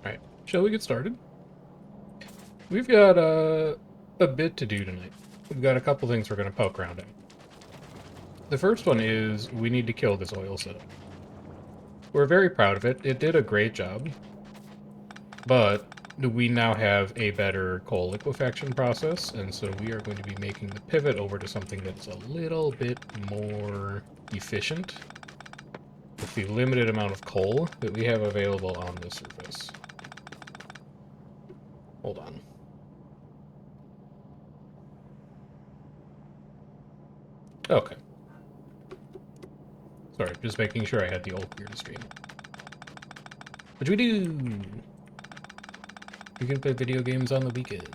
Alright, shall we get started? We've got a bit to do tonight. We've got a couple things we're going to poke around at. The first one is we need to kill this oil setup. We're very proud of it. It did a great job. But we now have a better coal liquefaction process, and so we are going to be making the pivot over to something that's a little bit more efficient with the limited amount of coal that we have available on the surface. Hold on. Okay. Sorry, just making sure I had the old gear to stream. What do we do? We can play video games on the weekend.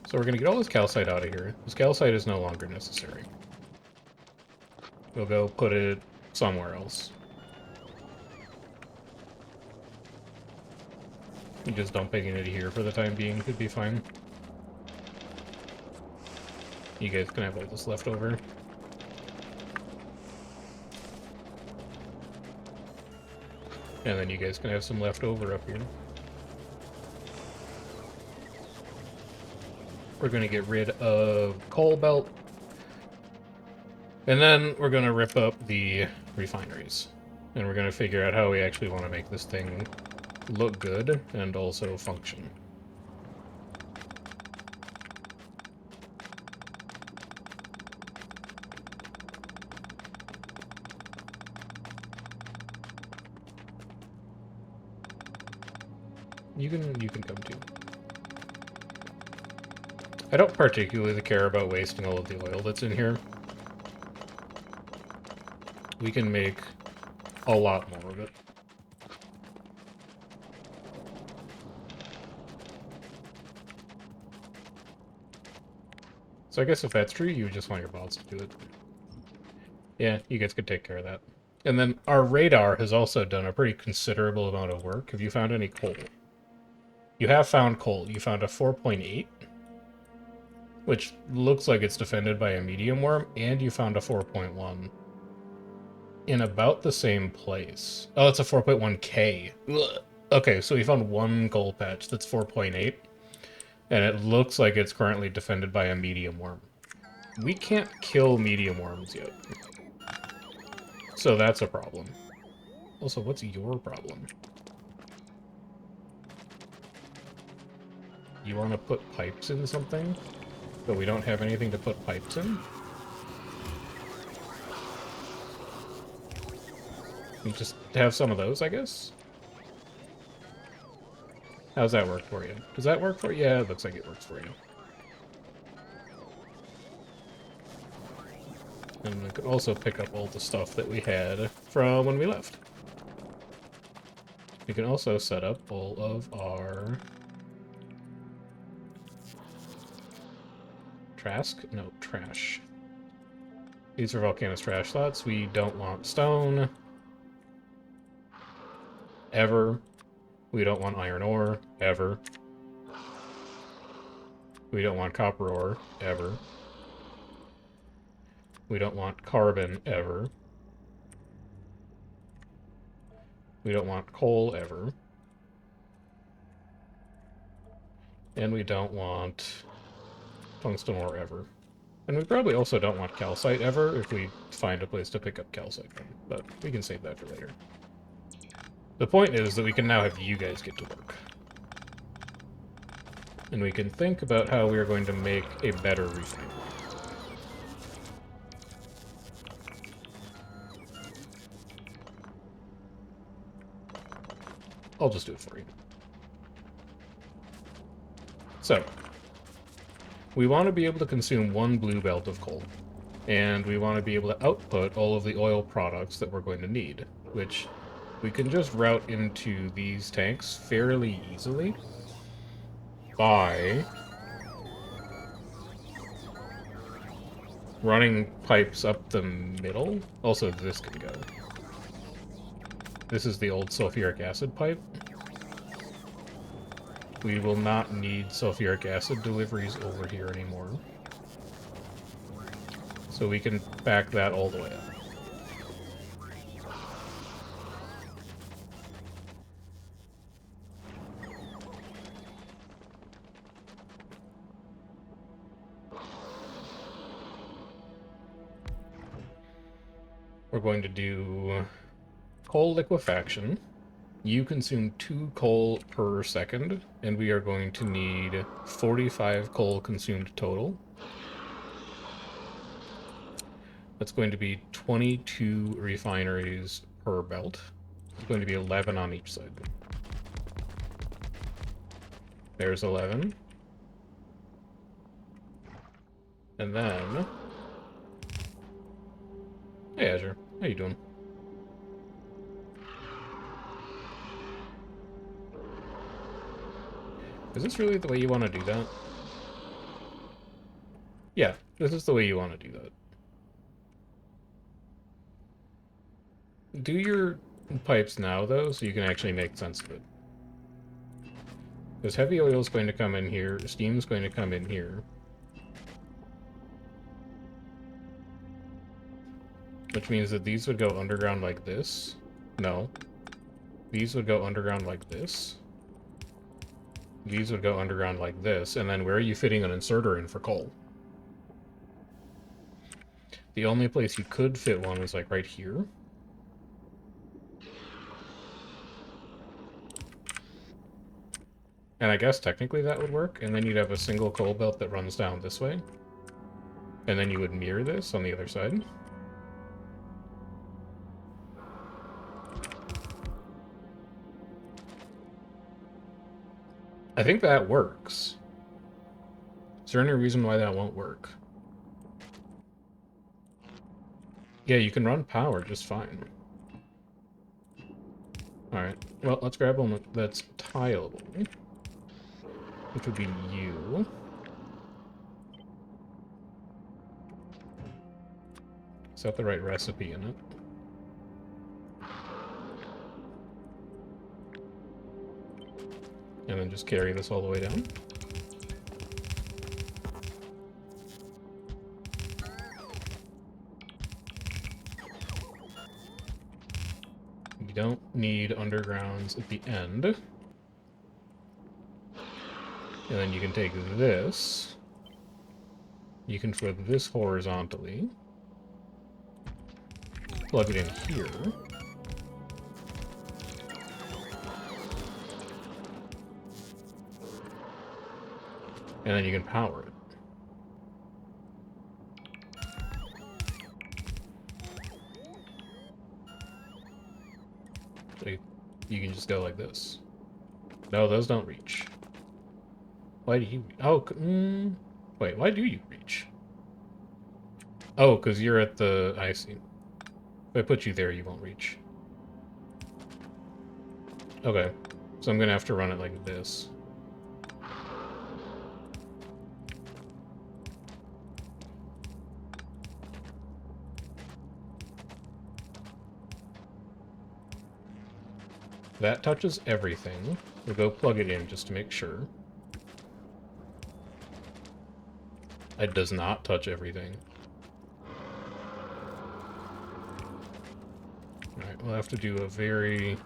So we're going to get all this calcite out of here. This calcite is no longer necessary. We'll go put it somewhere else. Just dumping it here for the time being could be fine. You guys can have all this left over. And then you guys can have some left over up here. We're going to get rid of coal belt. And then we're going to rip up the refineries. And we're going to figure out how we actually want to make this thing look good and also function. You can come too. I don't particularly care about wasting all of the oil that's in here. We can make a lot more of it. So I guess if that's true, you just want your bots to do it. Yeah, you guys could take care of that. And then our radar has also done a pretty considerable amount of work. Have you found any coal? You have found coal. You found a 4.8, which looks like it's defended by a medium worm, and you found a 4.1 in about the same place. Oh, it's a 4.1K. Okay, so we found one coal patch that's 4.8, and it looks like it's currently defended by a medium worm. We can't kill medium worms yet. So that's a problem. Also, what's your problem? You want to put pipes in something? But we don't have anything to put pipes in? We just have some of those, I guess? How's that work for you? Does that work for you? Yeah, it looks like it works for you. And we could also pick up all the stuff that we had from when we left. We can also set up all of our... trash. These are Volcano's trash slots. We don't want stone. Ever. We don't want iron ore. Ever. We don't want copper ore. Ever. We don't want carbon. Ever. We don't want coal. Ever. And we don't want tungsten ore. Ever. And we probably also don't want calcite ever if we find a place to pick up calcite from, but we can save that for later. The point is that we can now have you guys get to work. And we can think about how we are going to make a better refinery. I'll just do it for you. So, we want to be able to consume one blue belt of coal. And we want to be able to output all of the oil products that we're going to need, which we can just route into these tanks fairly easily by running pipes up the middle. Also, this can go. This is the old sulfuric acid pipe. We will not need sulfuric acid deliveries over here anymore. So we can back that all the way up. We're going to do coal liquefaction. You consume 2 coal per second, and we are going to need 45 coal consumed total. That's going to be 22 refineries per belt. It's going to be 11 on each side. There's 11. And then... Hey, Azure. How you doing? Is this really the way you want to do that? Yeah, this is the way you want to do that. Do your pipes now, though, so you can actually make sense of it. Because heavy oil is going to come in here, steam is going to come in here. Which means that these would go underground like this. No. These would go underground like this. These would go underground like this. And then where are you fitting an inserter in for coal? The only place you could fit one is like right here. And I guess technically that would work. And then you'd have a single coal belt that runs down this way. And then you would mirror this on the other side. I think that works. Is there any reason why that won't work? Yeah, you can run power just fine. Alright, well, let's grab one that's tileable. Which would be you. Is that the right recipe in it? And then just carry this all the way down. You don't need undergrounds at the end. And then you can take this. You can flip this horizontally. Plug it in here. And then you can power it. So you can just go like this. No, those don't reach. Why do you... Oh, wait, why do you reach? Oh, because you're at the... I see. If I put you there, you won't reach. Okay. So I'm going to have to run it like this. That touches everything. We'll go plug it in just to make sure. It does not touch everything. Alright, we'll have to do a very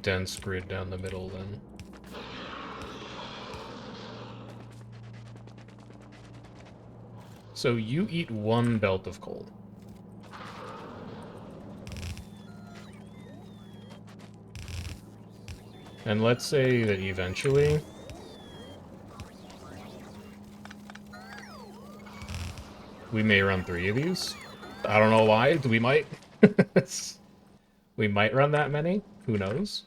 dense grid down the middle then. So you eat 1 belt of coal. And let's say that eventually we may run 3 of these. I don't know why. We might. We might run that many. Who knows?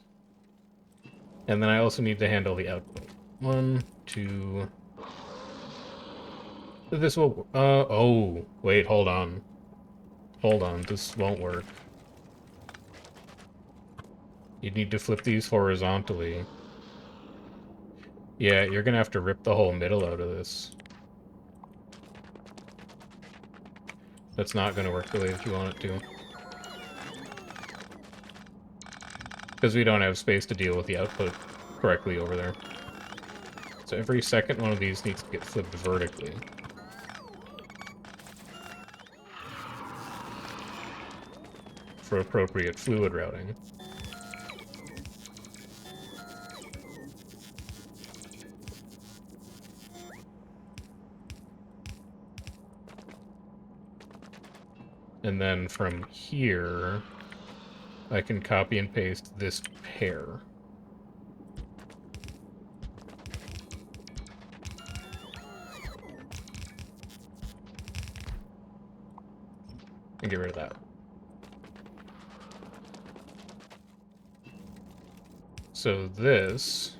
And then I also need to handle the output. 1, 2... This will... oh, wait, hold on. Hold on, this won't work. You need to flip these horizontally. Yeah, you're gonna have to rip the whole middle out of this. That's not gonna work the way that you want it to. Because we don't have space to deal with the output correctly over there. So every second one of these needs to get flipped vertically. For appropriate fluid routing. And then from here, I can copy and paste this pair. And get rid of that. So this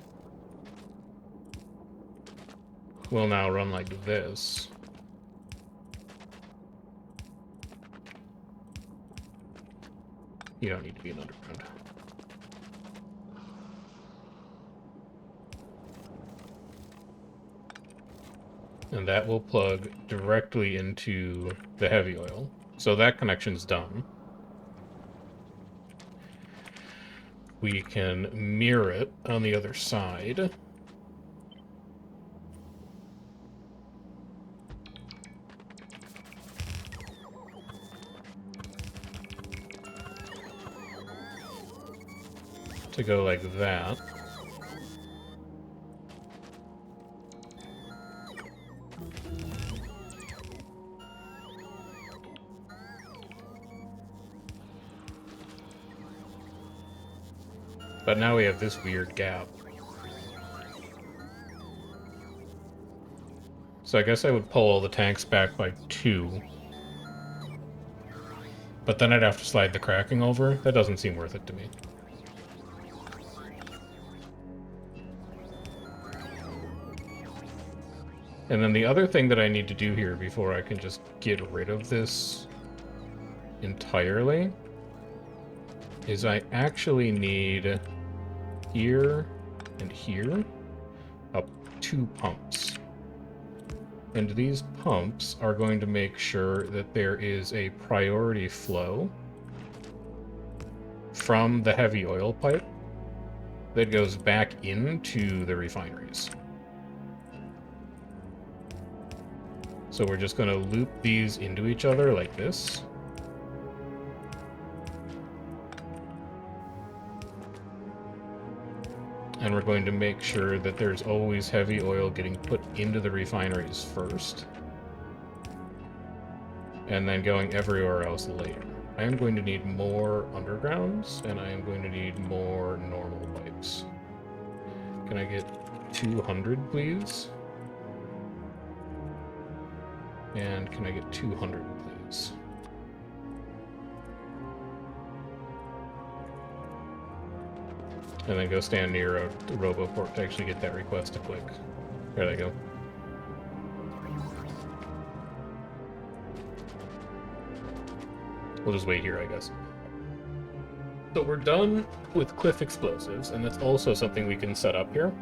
will now run like this. You don't need to be an underground. And that will plug directly into the heavy oil. So that connection's done. We can mirror it on the other side. To go like that. But now we have this weird gap. So I guess I would pull all the tanks back by 2. But then I'd have to slide the cracking over. That doesn't seem worth it to me. And then the other thing that I need to do here before I can just get rid of this entirely is I actually need here and here up 2 pumps. And these pumps are going to make sure that there is a priority flow from the heavy oil pipe that goes back into the refineries. So we're just going to loop these into each other like this. And we're going to make sure that there's always heavy oil getting put into the refineries first. And then going everywhere else later. I am going to need more undergrounds, and I am going to need more normal pipes. Can I get 200, please? And can I get 200, please? And then go stand near a RoboPort to actually get that request to click. There they go. We'll just wait here, I guess. So we're done with cliff explosives, and that's also something we can set up here.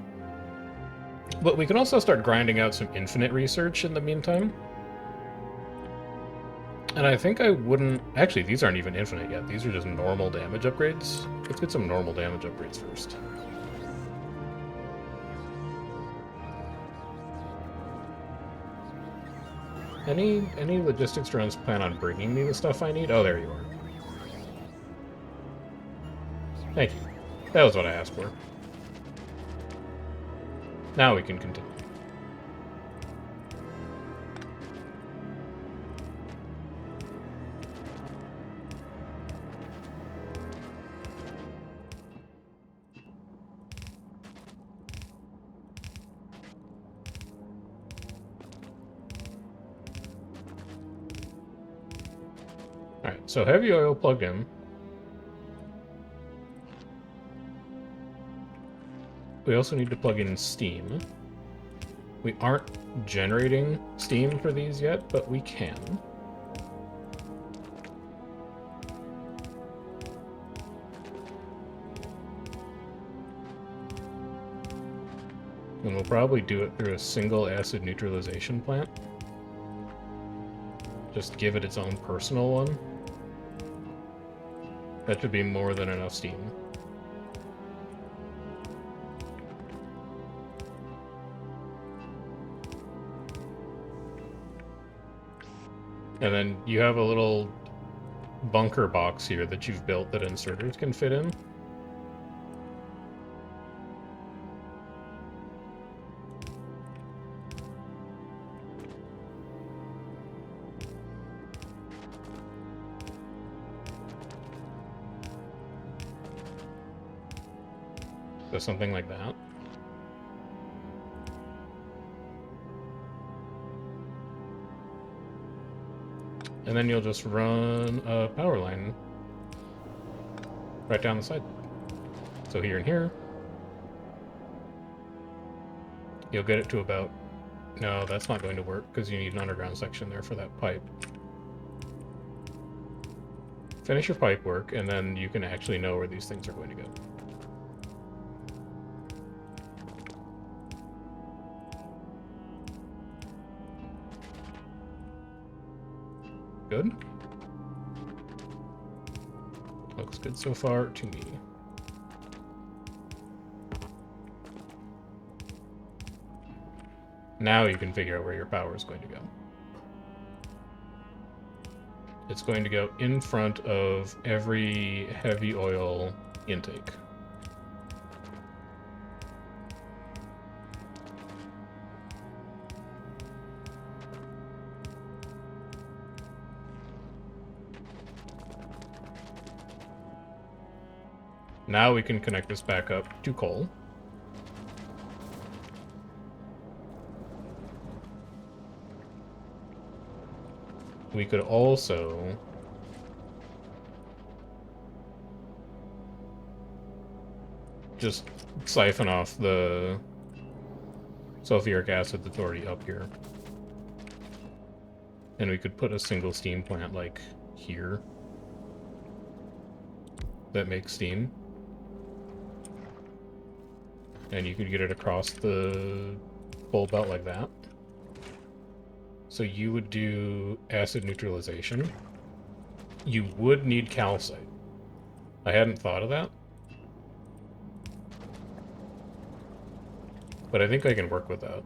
But we can also start grinding out some infinite research in the meantime. And I think I wouldn't... Actually, these aren't even infinite yet. These are just normal damage upgrades. Let's get some normal damage upgrades first. Any logistics drones plan on bringing me the stuff I need? Oh, there you are. Thank you. That was what I asked for. Now we can continue. Alright, so heavy oil plugged in. We also need to plug in steam. We aren't generating steam for these yet, but we can. And we'll probably do it through a single acid neutralization plant. Just give it its own personal one. That should be more than enough steam. And then you have a little bunker box here that you've built that inserters can fit in. So something like that. And then you'll just run a power line right down the side. So here and here. You'll get it to about... No, that's not going to work because you need an underground section there for that pipe. Finish your pipe work, and then you can actually know where these things are going to go. Good? Looks good so far to me. Now you can figure out where your power is going to go. It's going to go in front of every heavy oil intake. Now we can connect this back up to coal. We could also just siphon off the sulfuric acid that's already up here. And we could put a single steam plant, like, here. That makes steam. And you could get it across the coal belt like that. So you would do acid neutralization. You would need calcite. I hadn't thought of that. But I think I can work with that.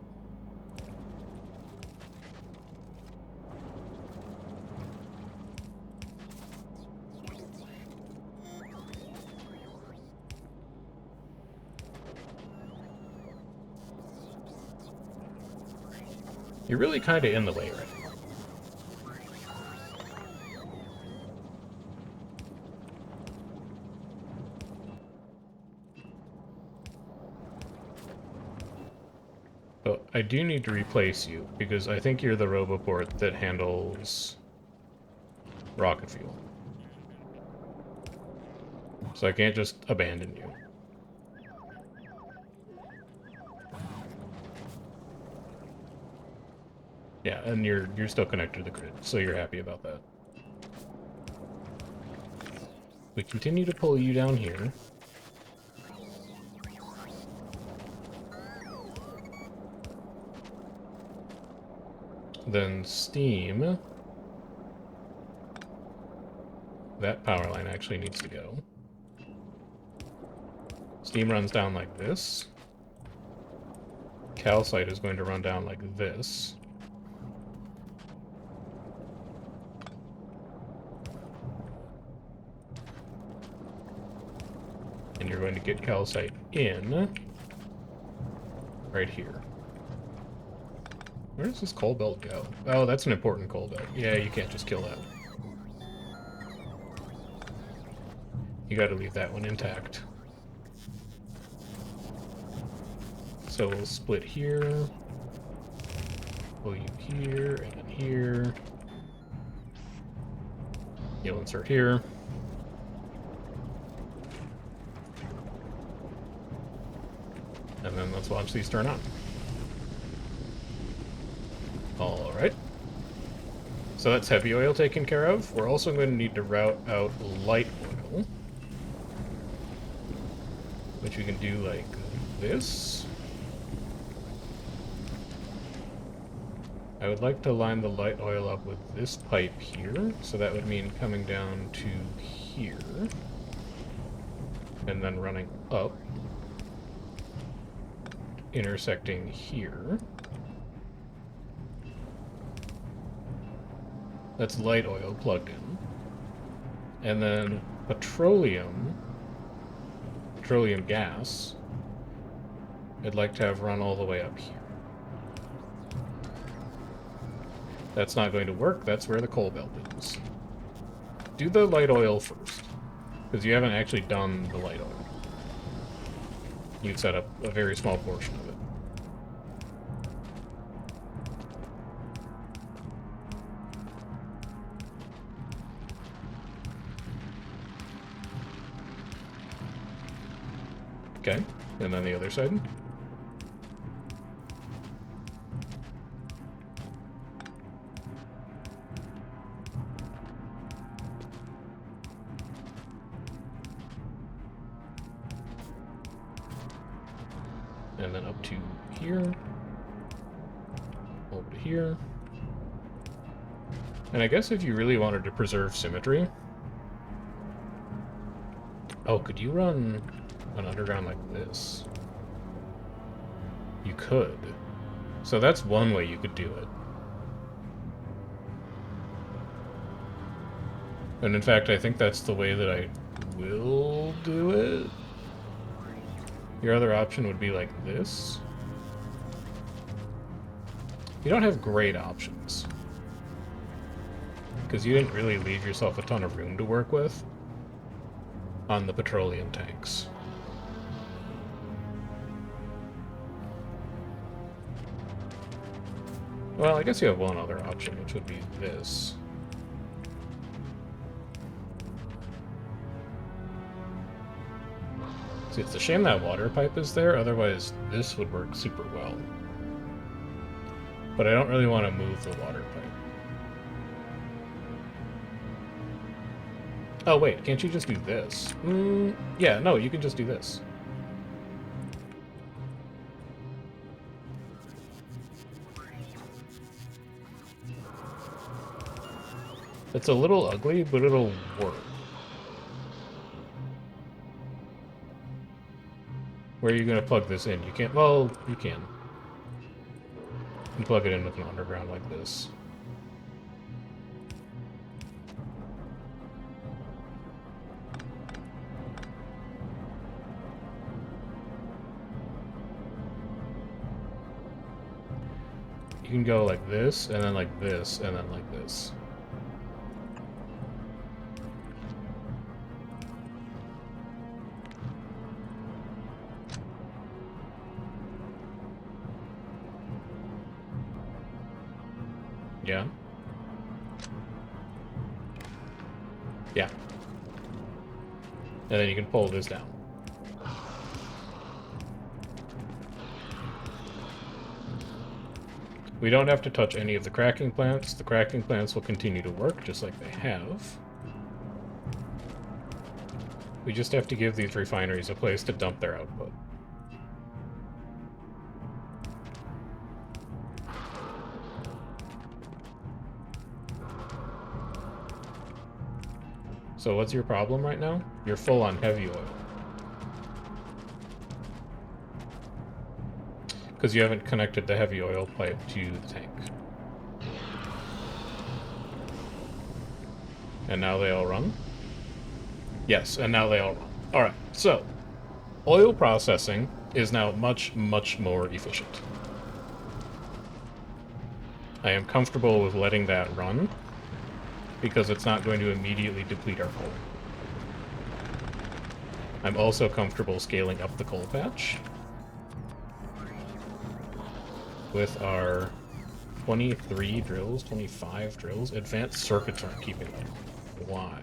You're really kind of in the way right now. But I do need to replace you, because I think you're the roboport that handles rocket fuel. So I can't just abandon you. Yeah, and you're still connected to the grid, so you're happy about that. We continue to pull you down here. Then steam. That power line actually needs to go. Steam runs down like this. Calcite is going to run down like this. And you're going to get calcite in right here. Where does this coal belt go? Oh, that's an important coal belt. Yeah, you can't just kill that. You gotta leave that one intact. So we'll split here. Pull you here, and then here. You'll insert here. And then let's watch these turn on. Alright. So that's heavy oil taken care of. We're also going to need to route out light oil. Which we can do like this. I would like to line the light oil up with this pipe here. So that would mean coming down to here. And then running up. Intersecting here. That's light oil plugged in. And then petroleum gas, I'd like to have run all the way up here. That's not going to work, that's where the coal belt is. Do the light oil first, because you haven't actually done the light oil. you'd set up a very small portion of it. Okay, and then the other side. And then up to here. Over to here. And I guess if you really wanted to preserve symmetry... Oh, could you run an underground like this? You could. So that's one way you could do it. And in fact, I think that's the way that I will do it. Your other option would be like this. You don't have great options, because you didn't really leave yourself a ton of room to work with on the petroleum tanks. Well, I guess you have one other option, which would be this. See, it's a shame that water pipe is there, otherwise this would work super well. But I don't really want to move the water pipe. Oh wait, can't you just do this? Yeah, no, you can just do this. It's a little ugly, but it'll work. Where are you going to plug this in? You can't... Well, you can. You can plug it in with an underground like this. You can go like this, and then like this, and then like this. Yeah. Yeah. And then you can pull this down. We don't have to touch any of the cracking plants. The cracking plants will continue to work just like they have. We just have to give these refineries a place to dump their output. So what's your problem right now? You're full on heavy oil. Because you haven't connected the heavy oil pipe to the tank. And now they all run? Yes, and now they all run. Alright, so oil processing is now much, much more efficient. I am comfortable with letting that run, because it's not going to immediately deplete our coal. I'm also comfortable scaling up the coal patch with our 23 drills, 25 drills. Advanced circuits aren't keeping up. Why?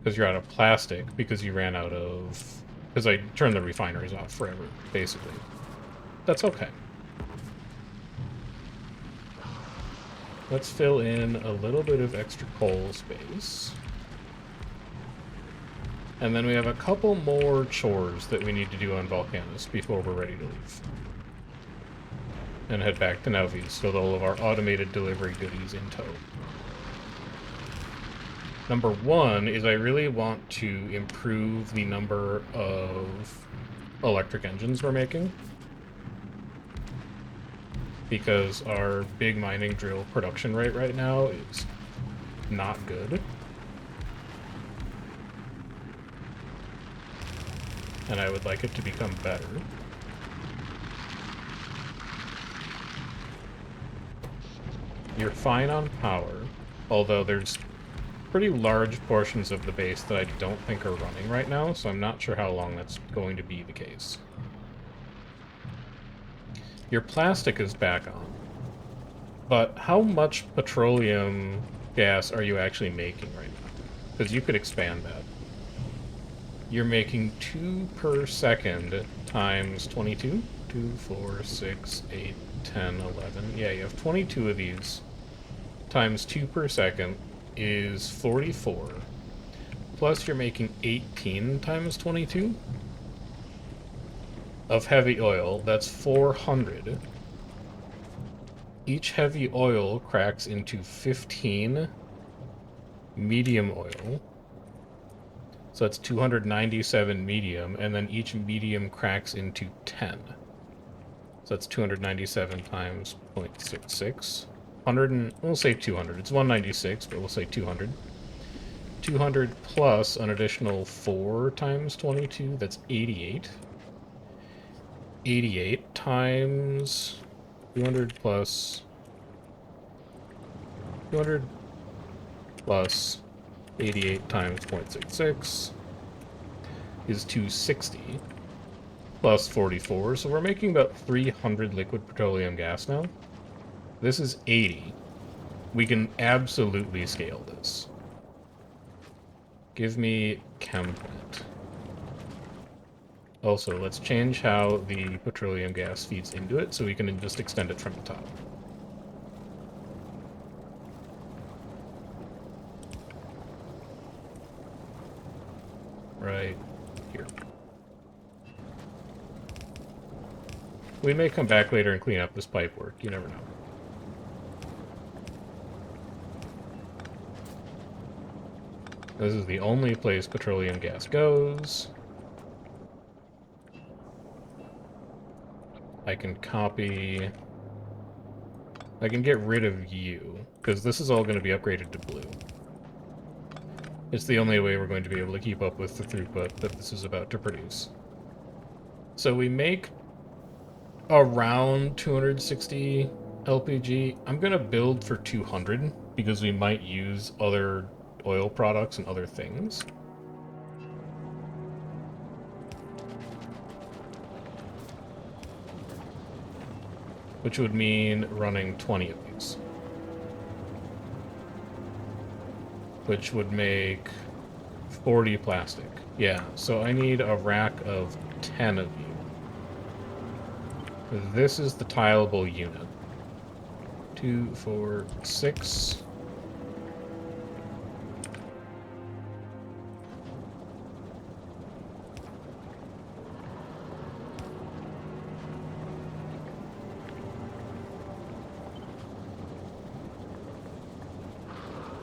Because you're out of plastic, because you ran out of... Because I turned the refineries off forever, basically. That's okay. Let's fill in a little bit of extra coal space. And then we have a couple more chores that we need to do on Volcanus before we're ready to leave. And head back to Nauvis with all of our automated delivery goodies in tow. Number one is I really want to improve the number of electric engines we're making, because our big mining drill production rate right now is not good. And I would like it to become better. You're fine on power, although there's pretty large portions of the base that I don't think are running right now, so I'm not sure how long that's going to be the case. Your plastic is back on. But how much petroleum gas are you actually making right now? Because you could expand that. You're making 2 per second times 22? 2, 4, 6, 8, 10, 11. Yeah, you have 22 of these times 2 per second is 44. Plus you're making 18 times 22 of heavy oil. That's 400. Each heavy oil cracks into 15 medium oil. So that's 297 medium, and then each medium cracks into 10. So that's 297 times 0.66. 100 and, we'll say 200. It's 196, but we'll say 200. 200 plus an additional 4 times 22, that's 88. 88 times 200 plus 200 plus 88 times 0.66 is 260 plus 44, so we're making about 300 liquid petroleum gas now. This is 80. We can absolutely scale this. Give me chem plant. Also, let's change how the petroleum gas feeds into it so we can just extend it from the top. Right here. We may come back later and clean up this pipe work. You never know. This is the only place petroleum gas goes. I can copy... I can get rid of you, because this is all going to be upgraded to blue. It's the only way we're going to be able to keep up with the throughput that this is about to produce. So we make around 260 LPG. I'm going to build for 200, because we might use other oil products and other things. Which would mean running 20 of these. Which would make 40 plastic. Yeah, so I need a rack of 10 of you. This is the tileable unit. 2, 4, 6.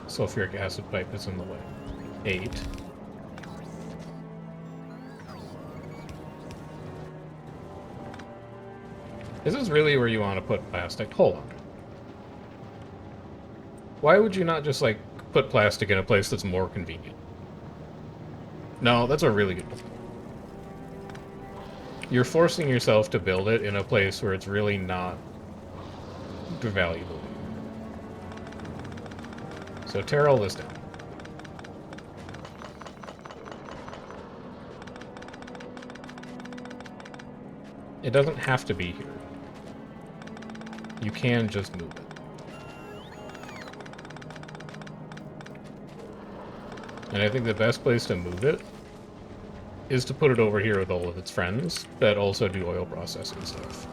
Sulfuric acid pipe is in the way. 8. This is really where you want to put plastic. Hold on. Why would you not just, like, put plastic in a place that's more convenient? No, that's a really good point. You're forcing yourself to build it in a place where it's really not valuable. So tear all this down. It doesn't have to be here. You can just move it. And I think the best place to move it is to put it over here with all of its friends that also do oil processing stuff.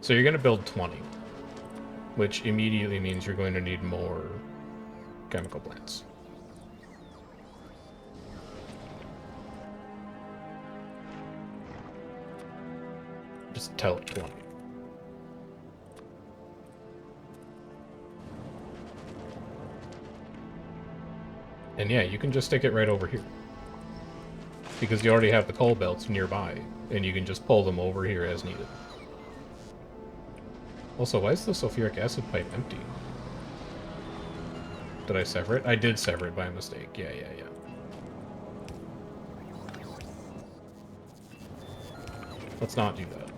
So you're going to build 20, which immediately means you're going to need more chemical plants. Just tell it 20. And yeah, you can just stick it right over here. Because you already have the coal belts nearby, and you can just pull them over here as needed. Also, why is the sulfuric acid pipe empty? Did I sever it? I did sever it by mistake. Yeah. Let's not do that.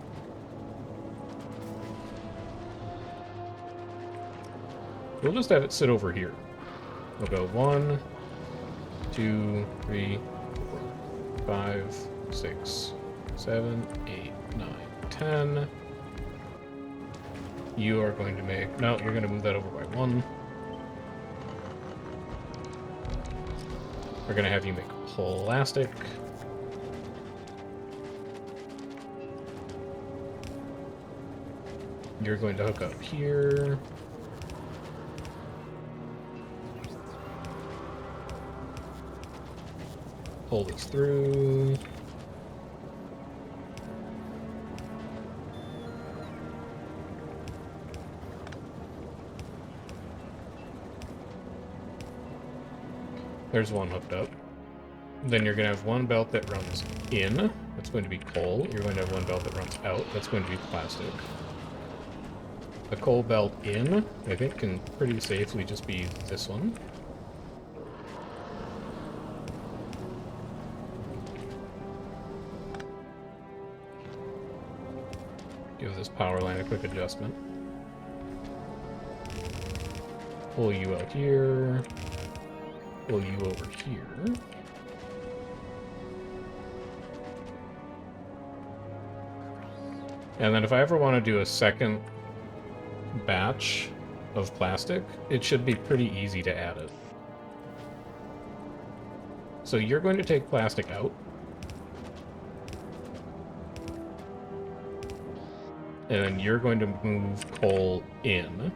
We'll just have it sit over here. We'll go 1, 2, 3, 4, 5, 6, 7, 8, 9, 10. You are going to make... No, you're going to move that over by 1. We're going to have you make plastic. You're going to hook up here. Pull this through. There's one hooked up. Then you're going to have one belt that runs in. That's going to be coal. You're going to have one belt that runs out. That's going to be plastic. The coal belt in, I think, can pretty safely just be this one. Give this power line a quick adjustment. Pull you out here. Pull you over here. And then if I ever want to do a second batch of plastic, it should be pretty easy to add it. So you're going to take plastic out. And then you're going to move coal in.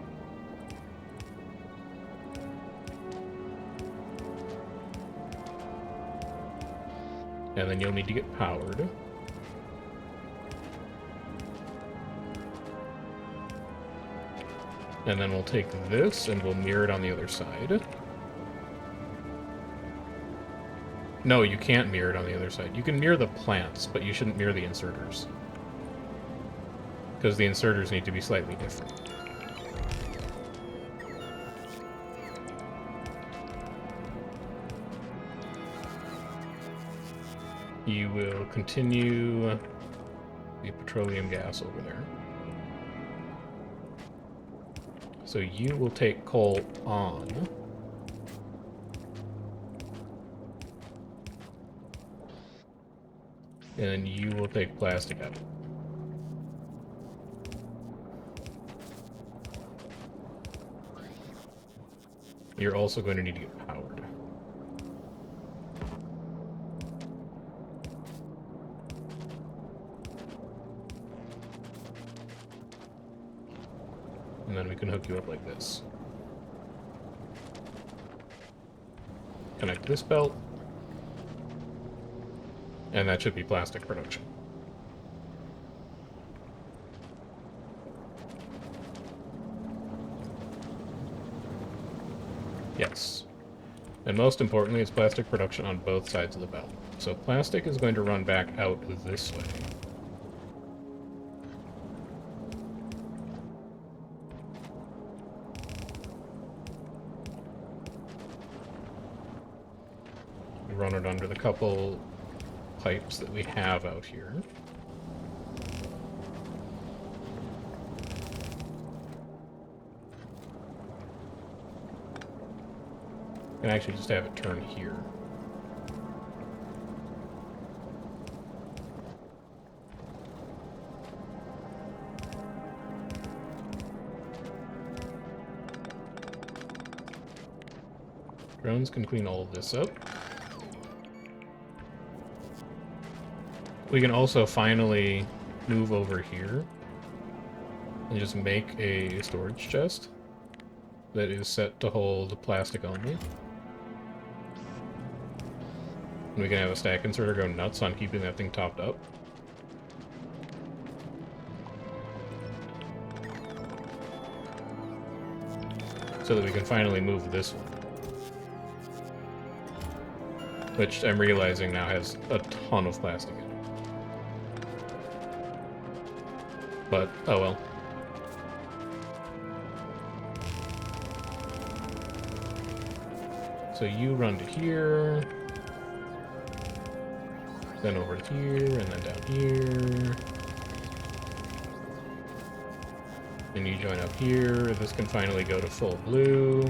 And then you'll need to get powered. And then we'll take this and we'll mirror it on the other side. No, you can't mirror it on the other side. You can mirror the plants, but you shouldn't mirror the inserters. Because the inserters need to be slightly different. You will continue the petroleum gas over there. So you will take coal on. And then you will take plastic out. You're also going to need to get powered. And then we can hook you up like this. Connect this belt. And that should be plastic production. Yes. And most importantly, it's plastic production on both sides of the belt. So plastic is going to run back out this way. We run it under the couple pipes that we have out here. And actually just have it turn here. Drones can clean all of this up. We can also finally move over here and just make a storage chest that is set to hold plastic only. And we can have a stack inserter go nuts on keeping that thing topped up. So that we can finally move this one. Which I'm realizing now has a ton of plastic in it. But, oh well. So you run to here. Then over here, and then down here. And you join up here. This can finally go to full blue.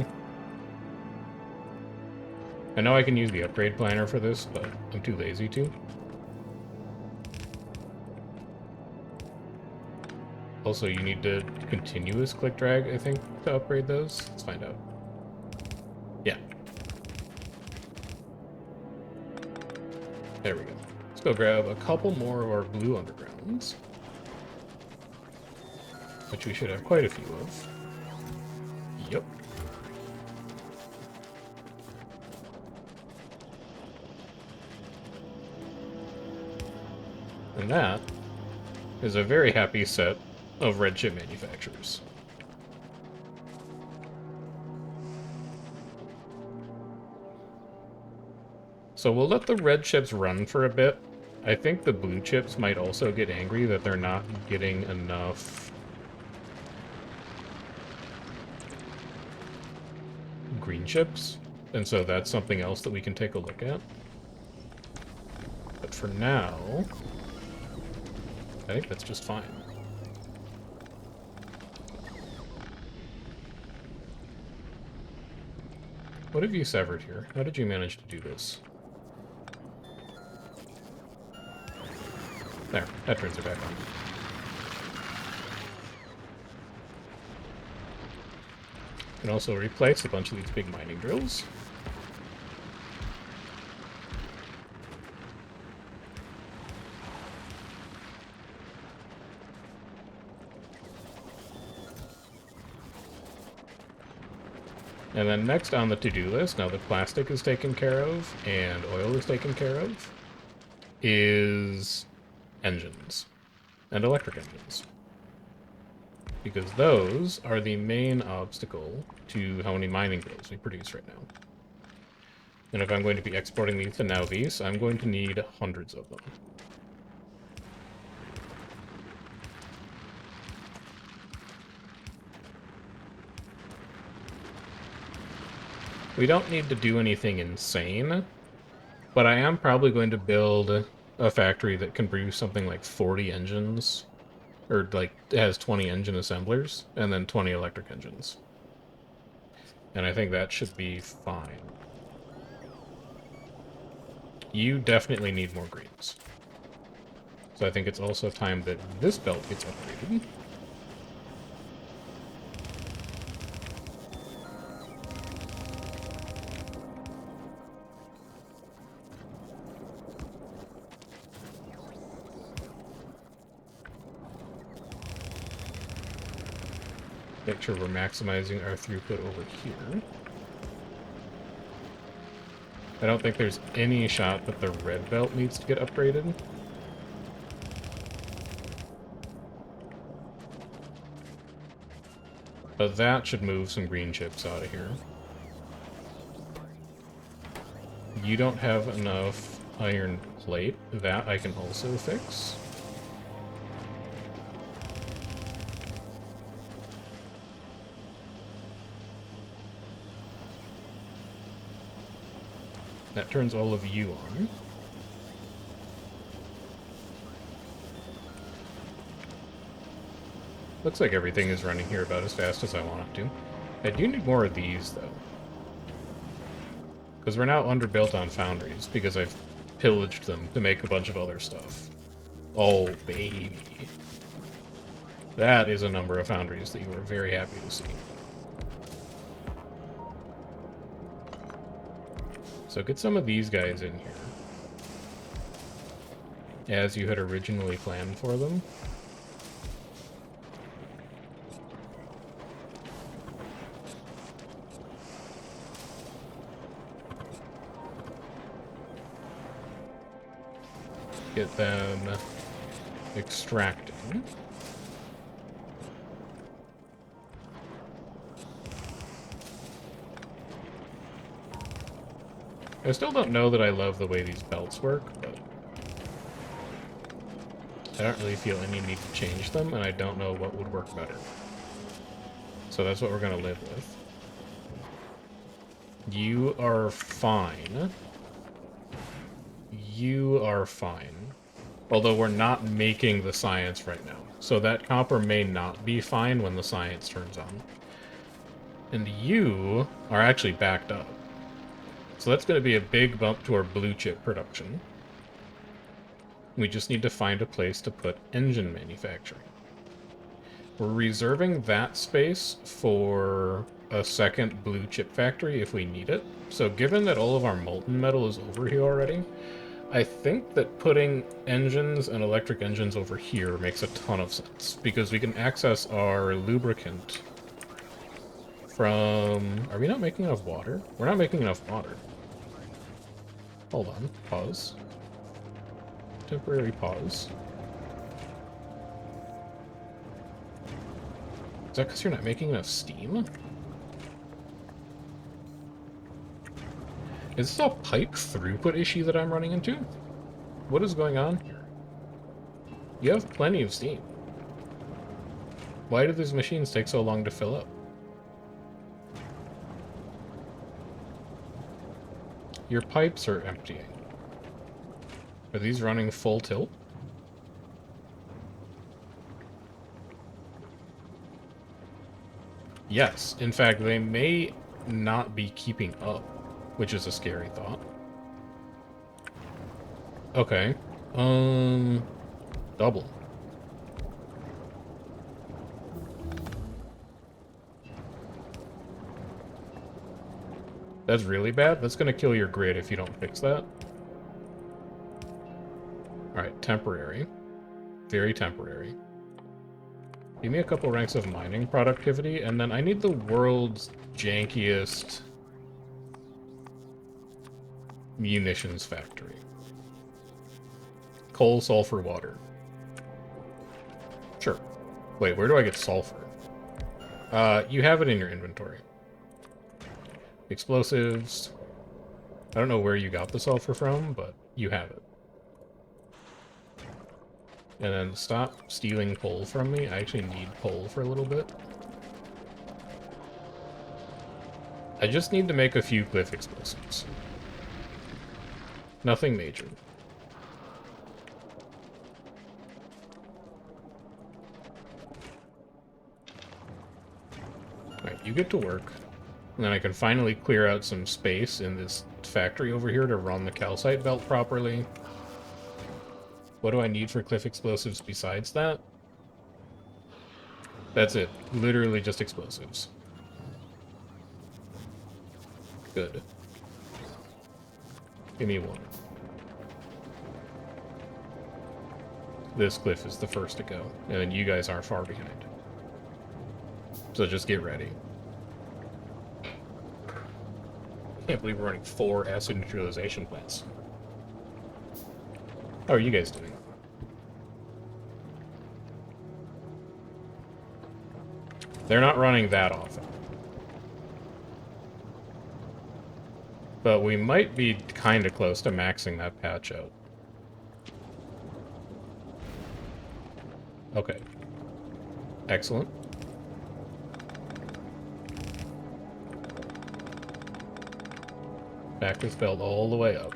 I know I can use the upgrade planner for this, but I'm too lazy to. Also, you need to continuous click drag, I think, to upgrade those. Let's find out. Yeah. There we go. Let's go grab a couple more of our blue undergrounds, which we should have quite a few of. Yep. And that is a very happy set of red chip manufacturers. So we'll let the red chips run for a bit. I think the blue chips might also get angry that they're not getting enough green chips, and so that's something else that we can take a look at. But for now, I think that's just fine. What have you severed here? How did you manage to do this? There, that turns it back on. And also replace a bunch of these big mining drills. And then next on the to-do list, now that plastic is taken care of and oil is taken care of, is engines and electric engines. Because those are the main obstacle to how many mining drills we produce right now. And if I'm going to be exporting these to Nauvis, I'm going to need hundreds of them. We don't need to do anything insane, but I am probably going to build a factory that can produce something like 40 engines, or like it has 20 engine assemblers, and then 20 electric engines. And I think that should be fine. You definitely need more greens. So I think it's also time that this belt gets upgraded. Make sure we're maximizing our throughput over here. I don't think there's any shot that the red belt needs to get upgraded. But that should move some green chips out of here. You don't have enough iron plate. That I can also fix. That turns all of you on. Looks like everything is running here about as fast as I want it to. I do need more of these, though. Because we're now underbuilt on foundries, because I've pillaged them to make a bunch of other stuff. Oh, baby. That is a number of foundries that you are very happy to see. So get some of these guys in here, as you had originally planned for them. Get them extracting. I still don't know that I love the way these belts work, but I don't really feel any need to change them, and I don't know what would work better. So that's what we're going to live with. You are fine. You are fine. Although we're not making the science right now. So that copper may not be fine when the science turns on. And you are actually backed up. So that's going to be a big bump to our blue chip production. We just need to find a place to put engine manufacturing. We're reserving that space for a second blue chip factory if we need it. So given that all of our molten metal is over here already, I think that putting engines and electric engines over here makes a ton of sense, because we can access our lubricant from... Are we not making enough water? We're not making enough water. Hold on. Pause. Temporary pause. Is that because you're not making enough steam? Is this a pipe throughput issue that I'm running into? What is going on here? You have plenty of steam. Why do these machines take so long to fill up? Your pipes are emptying. Are these running full tilt? Yes. In fact, they may not be keeping up, which is a scary thought. Okay. Double. That's really bad. That's gonna kill your grid if you don't fix that. Alright, temporary. Very temporary. Give me a couple ranks of mining productivity, and then I need the world's jankiest munitions factory. Coal, sulfur, water. Sure. Wait, where do I get sulfur? You have it in your inventory. Explosives. I don't know where you got the sulfur from, but you have it. And then stop stealing coal from me. I actually need coal for a little bit. I just need to make a few cliff explosives. Nothing major. Alright, you get to work. And then I can finally clear out some space in this factory over here to run the calcite belt properly. What do I need for cliff explosives besides that? That's it. Literally just explosives. Good. Give me one. This cliff is the first to go, and then you guys aren't far behind. So just get ready. Can't believe we're running 4 acid neutralization plants. How are you guys doing? They're not running that often. But we might be kind of close to maxing that patch out. Okay. Excellent. Back this belt all the way up.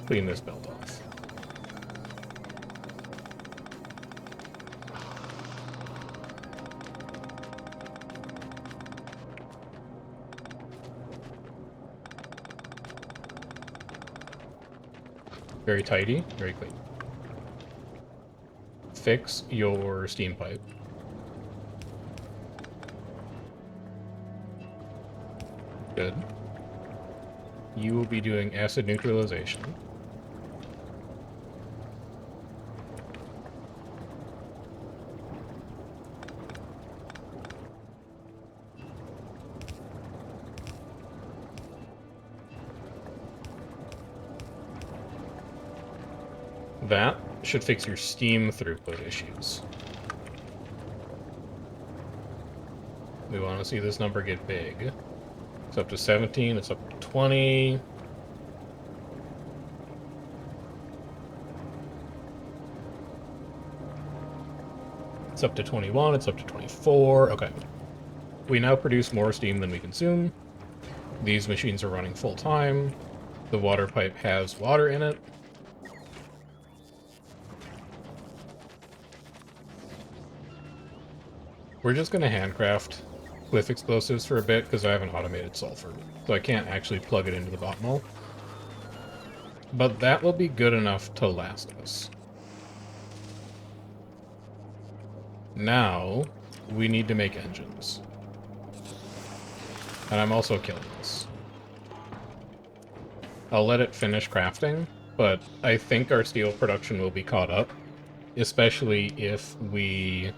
Clean this belt off. Very tidy, very clean. Fix your steam pipe. Good. You will be doing acid neutralization. That should fix your steam throughput issues. We want to see this number get big. It's up to 17, it's up to 20. It's up to 21, it's up to 24. Okay. We now produce more steam than we consume. These machines are running full time. The water pipe has water in it. We're just going to handcraft cliff explosives for a bit because I have an automated sulfur, so I can't actually plug it into the bot mole. But that will be good enough to last us. Now, we need to make engines. And I'm also killing this. I'll let it finish crafting, but I think our steel production will be caught up, especially if we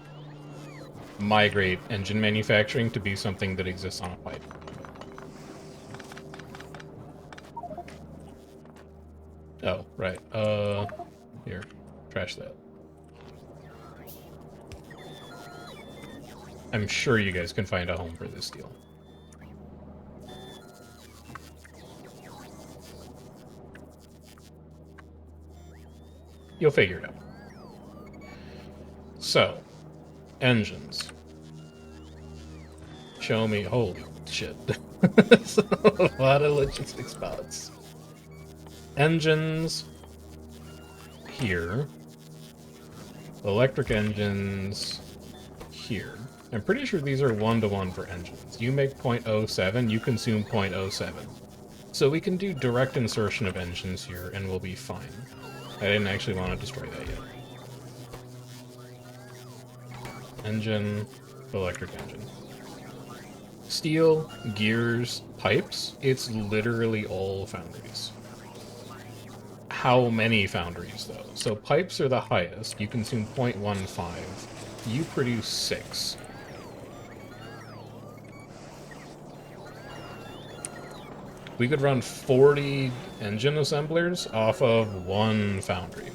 migrate engine manufacturing to be something that exists on a pipe. Oh, right. Here. Trash that. I'm sure you guys can find a home for this steel. You'll figure it out. So, engines. Show me. Holy shit. That's a lot of logistics spots. Engines. Here. Electric engines. Here. I'm pretty sure these are 1-to-1 for engines. You make 0.07, you consume 0.07. So we can do direct insertion of engines here, and we'll be fine. I didn't actually want to destroy that yet. Engine, electric engine. Steel, gears, pipes, it's literally all foundries. How many foundries, though? So pipes are the highest. You consume 0.15. You produce 6. We could run 40 engine assemblers off of 1 foundry.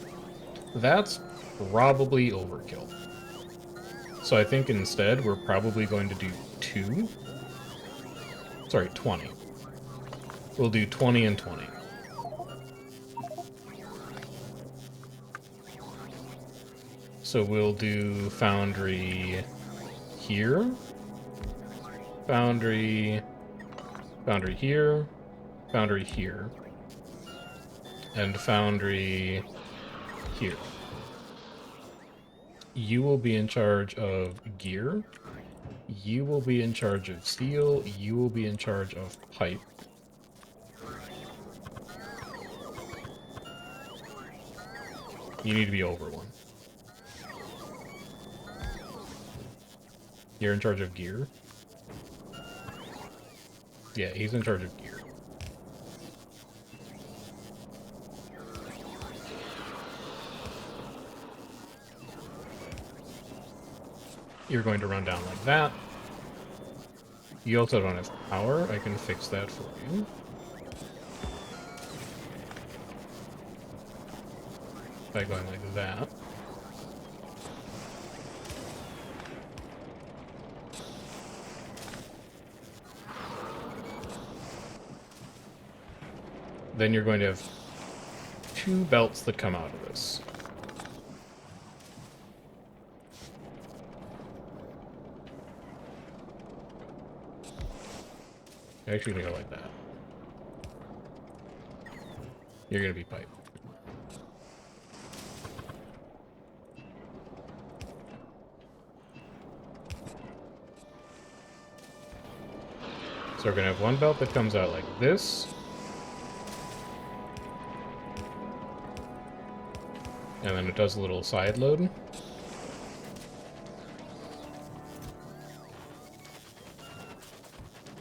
That's probably overkill. So I think instead we're probably going to do 2. Sorry, 20. We'll do 20 and 20. So we'll do foundry here. Foundry here. Foundry here. And foundry here. You will be in charge of gear. You will be in charge of steel. You will be in charge of pipe. You need to be over 1. You're in charge of gear? Yeah, he's in charge of gear. You're going to run down like that. You also don't have power. I can fix that for you. By going like that. Then you're going to have 2 belts that come out of this. Actually, gonna go like that. You're gonna be pipe. So we're gonna have 1 belt that comes out like this. And then it does a little side load.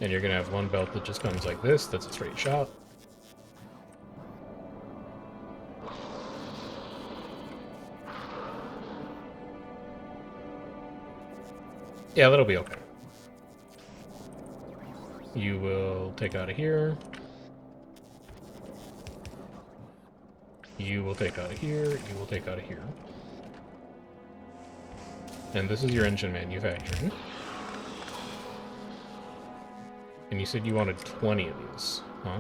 And you're gonna have 1 belt that just comes like this, that's a straight shot. Yeah, that'll be okay. You will take out of here. You will take out of here. You will take out of here. And this is your engine manufacturing. And you said you wanted 20 of these, huh?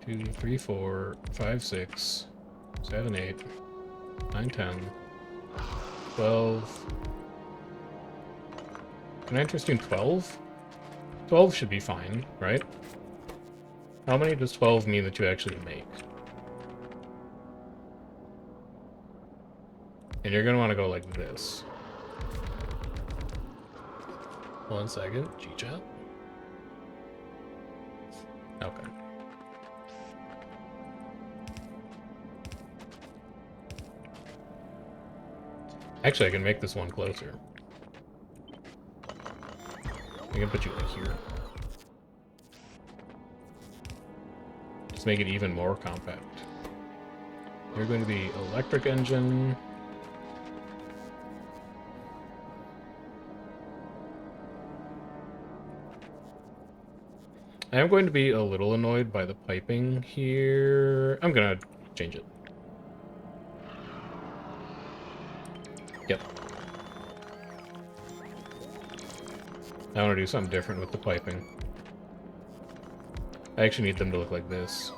Two, three, 4, 5, 6, 7, 8, 9, 10, 12. Can I interest you in 12? 12 should be fine, right? How many does 12 mean that you actually make? And you're going to want to go like this. 1 second. G-chat. Okay. Actually, I can make this one closer. I can put you like here. Just make it even more compact. You're going to be electric engine. I am going to be a little annoyed by the piping here. I'm gonna change it. Yep. I want to do something different with the piping. I actually need them to look like this.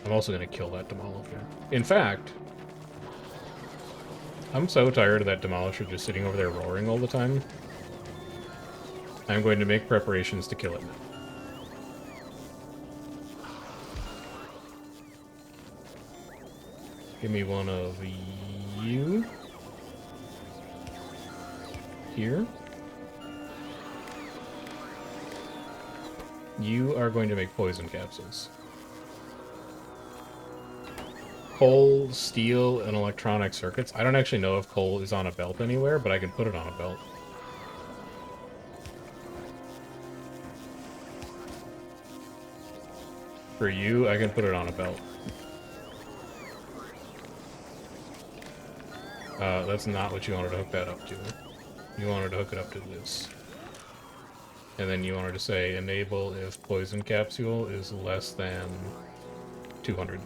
I'm also going to kill that demolisher. In fact, I'm so tired of that demolisher just sitting over there roaring all the time. I'm going to make preparations to kill it now. Give me one of you. Here. You are going to make poison capsules. Coal, steel, and electronic circuits. I don't actually know if coal is on a belt anywhere, but I can put it on a belt. For you, I can put it on a belt. That's not what you wanted to hook that up to. You wanted to hook it up to this. And then you wanted to say, enable if poison capsule is less than 200.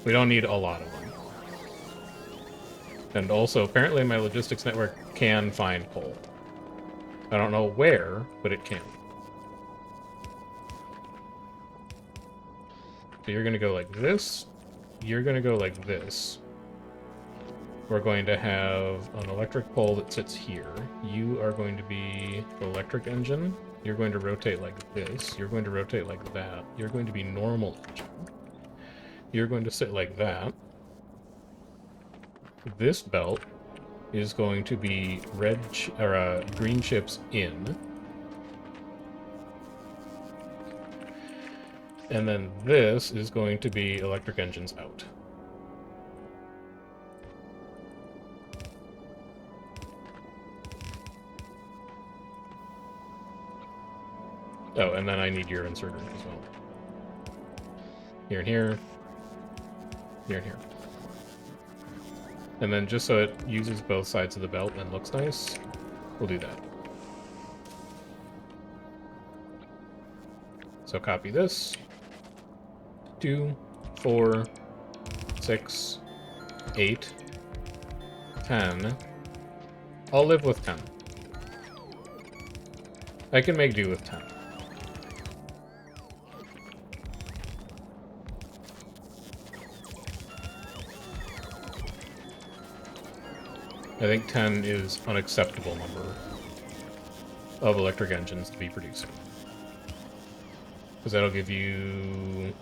We don't need a lot of them. And also, apparently my logistics network can find coal. I don't know where, but it can. So you're going to go like this. You're going to go like this. We're going to have an electric pole that sits here. You are going to be the electric engine. You're going to rotate like this. You're going to rotate like that. You're going to be normal engine. You're going to sit like that. This belt is going to be green chips in. And then this is going to be electric engines out. Oh, and then I need your inserter as well. Here and here. Here and here. And then just so it uses both sides of the belt and looks nice, we'll do that. So copy this. 2, 4, 6, 8, 10. I'll live with 10. I can make do with 10. I think 10 is an unacceptable number of electric engines to be producing. Because that'll give you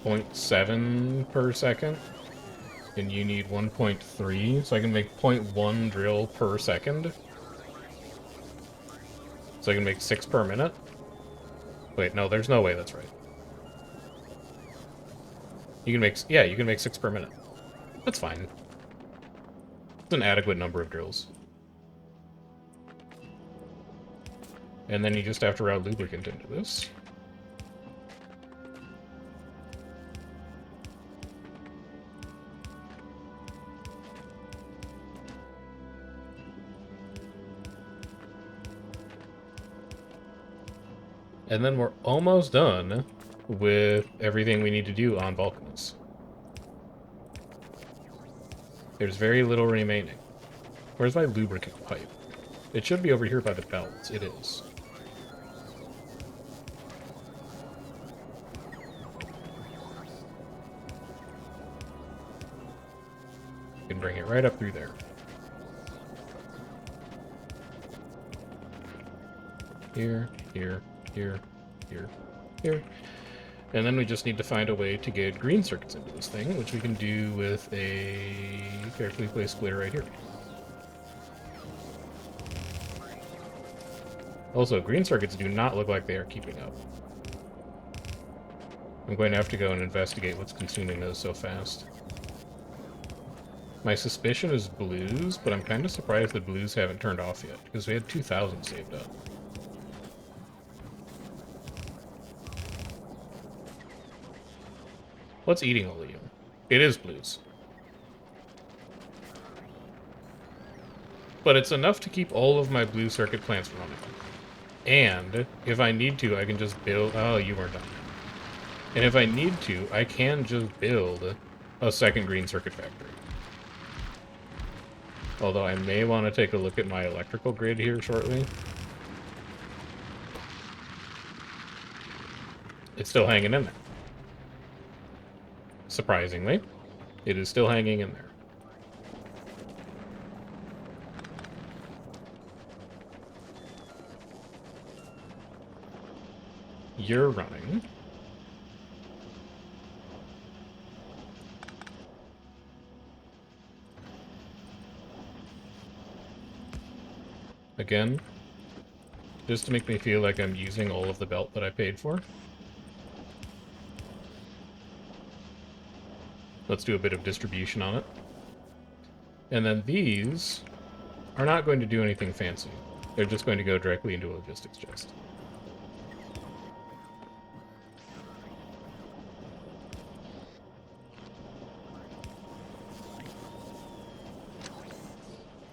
0.7 per second, and you need 1.3, so I can make 0.1 drill per second. So I can make 6 per minute. Wait, no, there's no way that's right. You can make, yeah, you can make 6 per minute. That's fine. It's an adequate number of drills. And then you just have to route lubricant into this. And then we're almost done with everything we need to do on Vulcanus. There's very little remaining. Where's my lubricant pipe? It should be over here by the belts. It is. You can bring it right up through there. Here, here, here, here, here. And then we just need to find a way to get green circuits into this thing, which we can do with a carefully placed splitter right here. Also, green circuits do not look like they are keeping up. I'm going to have to go and investigate what's consuming those so fast. My suspicion is blues, but I'm kind of surprised that blues haven't turned off yet, because we had 2,000 saved up. What's eating all of you? It is blues. But it's enough to keep all of my blue circuit plants running. And if I need to, I can just build... Oh, you weren't done. And if I need to, I can just build a second green circuit factory. Although I may want to take a look at my electrical grid here shortly. It's still hanging in there. Surprisingly, it is still hanging in there. You're running. Again, just to make me feel like I'm using all of the belt that I paid for. Let's do a bit of distribution on it. And then these are not going to do anything fancy. They're just going to go directly into a logistics chest.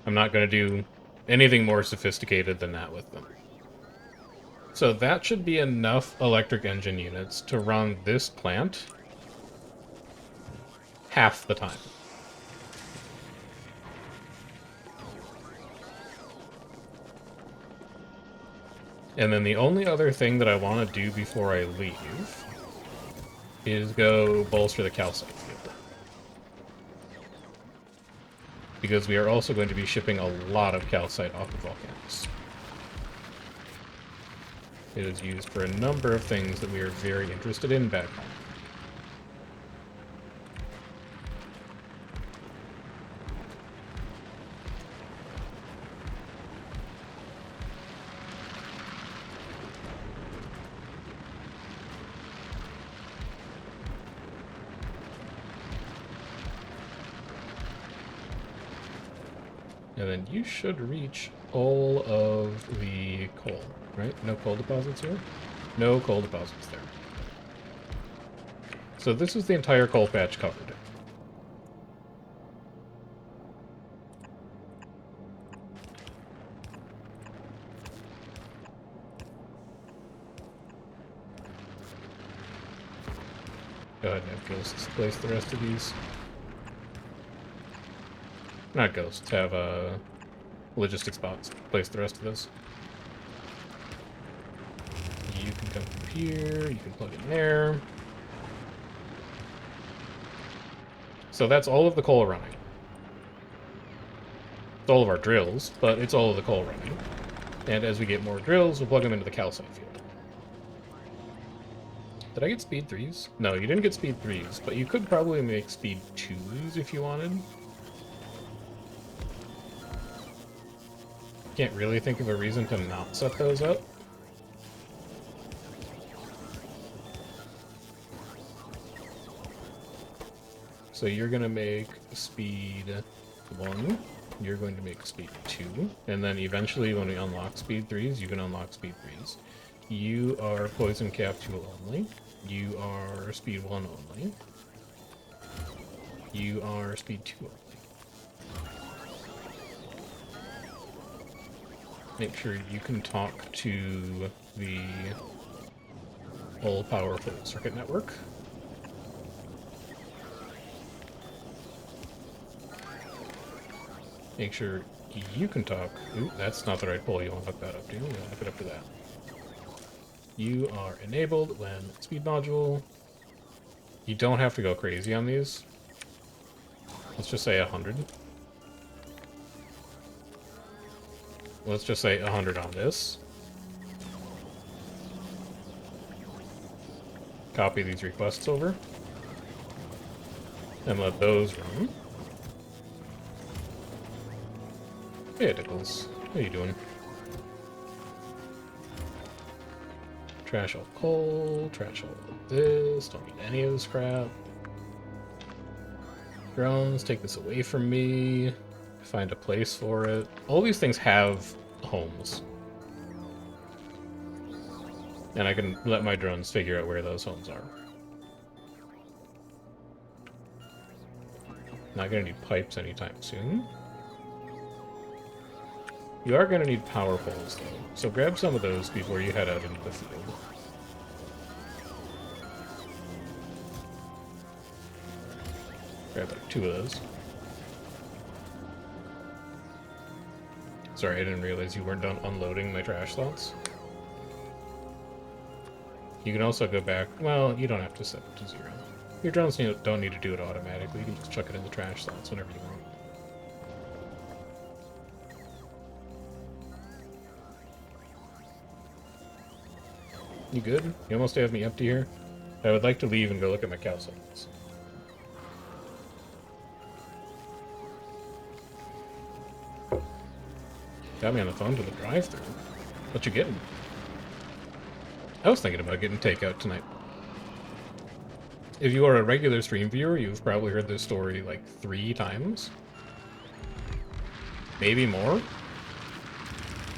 I'm not going to do anything more sophisticated than that with them. So that should be enough electric engine units to run this plant half the time. And then the only other thing that I want to do before I leave is go bolster the calcite field. Because we are also going to be shipping a lot of calcite off of volcanoes. It is used for a number of things that we are very interested in back home. And then you should reach all of the coal, right? No coal deposits here? No coal deposits there. So this is the entire coal patch covered. Go ahead and have ghosts place the rest of these. Not ghosts, have logistics bots place the rest of this. You can come through here, you can plug in there. So that's all of the coal running. It's all of our drills, but it's all of the coal running. And as we get more drills, we'll plug them into the calcite field. Did I get speed 3s? No, you didn't get speed 3s, but you could probably make speed 2s if you wanted. Can't really think of a reason to not set those up. So you're going to make speed 1, you're going to make speed 2, and then eventually when we unlock speed 3s, you can unlock speed 3s. You are poison capsule only. You are speed 1 only. You are speed 2 only. Make sure you can talk to the all-powerful circuit network. Make sure you can talk. Ooh, that's not the right poll. You want to hook that up, do you? You want to hook it up to that. You are enabled when speed module. You don't have to go crazy on these. Let's just say 100. Let's just say 100 on this. Copy these requests over. And let those run. Hey, Dickles. How you doing? Trash all coal, trash all this. Don't need any of this crap. Drones, take this away from me. Find a place for it. All these things have homes. And I can let my drones figure out where those homes are. Not gonna need pipes anytime soon. You are gonna need power poles, though. So grab some of those before you head out into the field. Grab like 2 of those. Sorry, I didn't realize you weren't done unloading my trash slots. You can also go back. Well, you don't have to set it to 0. Your drones don't need to do it automatically. You can just chuck it in the trash slots whenever you want. You good? You almost have me empty here? I would like to leave and go look at my cow sites. Got me on the phone to the drive-thru. What you getting? I was thinking about getting takeout tonight. If you are a regular stream viewer, you've probably heard this story like 3 times. Maybe more.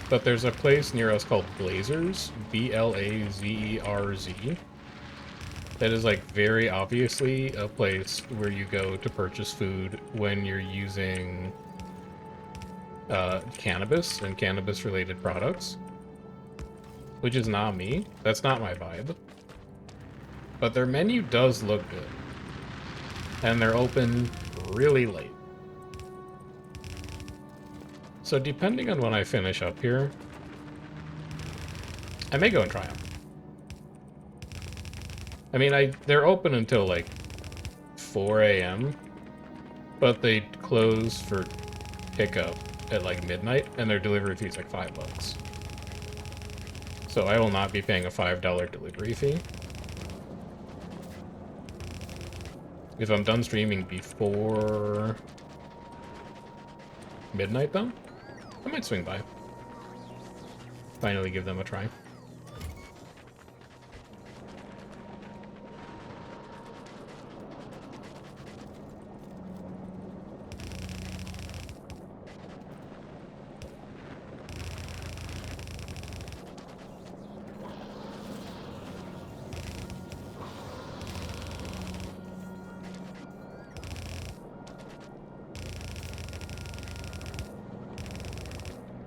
But there's a place near us called Blazers, B-L-A-Z-E-R-Z, that is like very obviously a place where you go to purchase food when you're using cannabis and cannabis-related products. Which is not me. That's not my vibe. But their menu does look good. And they're open really late. So depending on when I finish up here, I may go and try them. I mean, they're open until like 4 a.m. But they close for pickup at like midnight, and their delivery fee is like $5. So I will not be paying a $5 delivery fee. If I'm done streaming before midnight, though, I might swing by. Finally give them a try.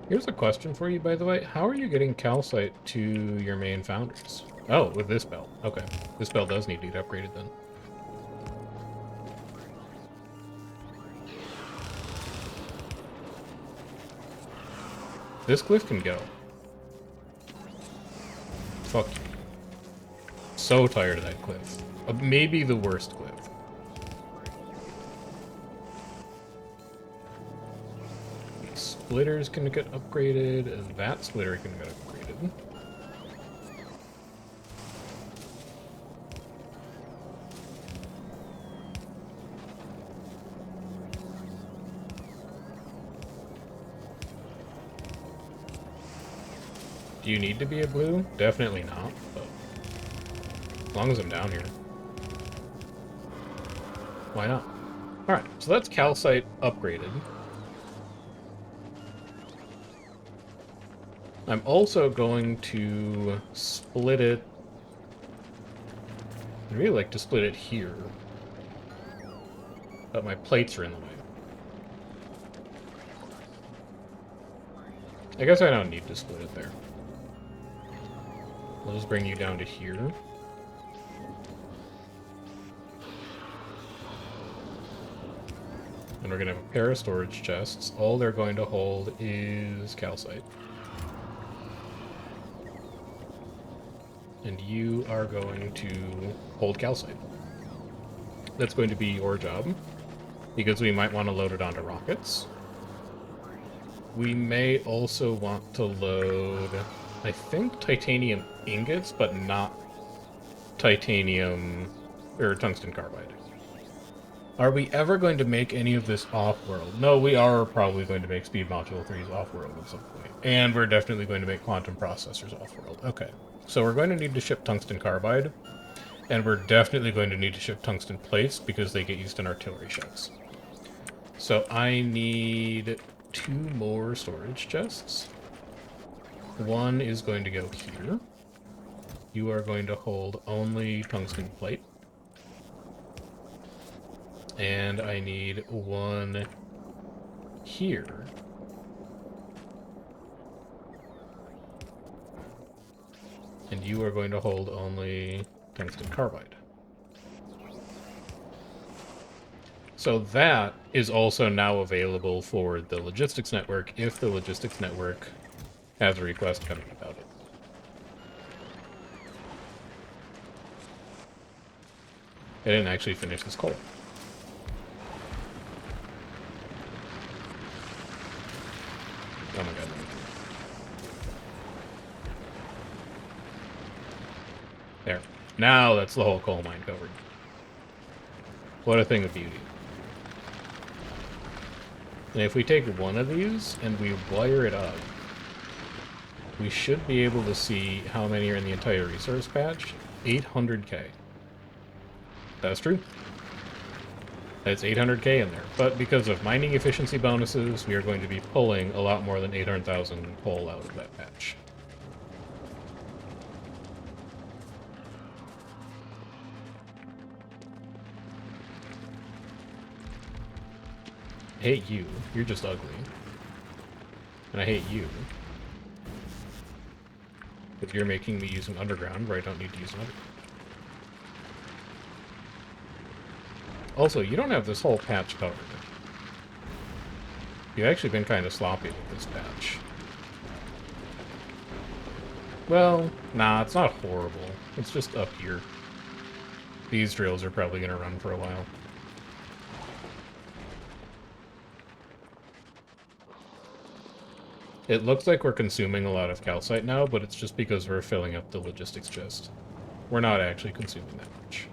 Here's a question for you, by the way. How are you getting calcite to your main founders? Oh, with this belt. Okay. This belt does need to get upgraded then. This cliff can go. Fuck you. So tired of that cliff. Maybe the worst cliff. Splitters can get upgraded, and that splitter can get upgraded. Do you need to be a blue? Definitely not, but as long as I'm down here. Why not? Alright, so that's calcite upgraded. I'm also going to split it. I'd really like to split it here, but my plates are in the way. I guess I don't need to split it there. I'll just bring you down to here. And we're going to have a pair of storage chests. All they're going to hold is calcite. And you are going to hold calcite. That's going to be your job, because we might want to load it onto rockets. We may also want to load, I think, titanium ingots, but not titanium or tungsten carbide. Are we ever going to make any of this off-world? No, we are probably going to make Speed Module 3's off-world at some point. And we're definitely going to make quantum processors off-world. Okay. So we're going to need to ship tungsten carbide, and we're definitely going to need to ship tungsten plates because they get used in artillery shells. So I need 2 more storage chests. One is going to go here. You are going to hold only tungsten plate. And I need 1 here. And you are going to hold only tungsten carbide. So that is also now available for the logistics network if the logistics network has a request coming about it. I didn't actually finish this coal. Oh my god. There. Now that's the whole coal mine covered. What a thing of beauty. And if we take one of these and we wire it up, we should be able to see how many are in the entire resource patch. 800k. That's true. That's 800k in there. But because of mining efficiency bonuses, we are going to be pulling a lot more than 800,000 coal out of that patch. I hate you. You're just ugly. And I hate you. Because you're making me use an underground where I don't need to use an underground. Also, you don't have this whole patch covered. You've actually been kind of sloppy with this patch. Well, nah, it's not horrible. It's just up here. These drills are probably going to run for a while. It looks like we're consuming a lot of calcite now, but it's just because we're filling up the logistics chest. We're not actually consuming that much.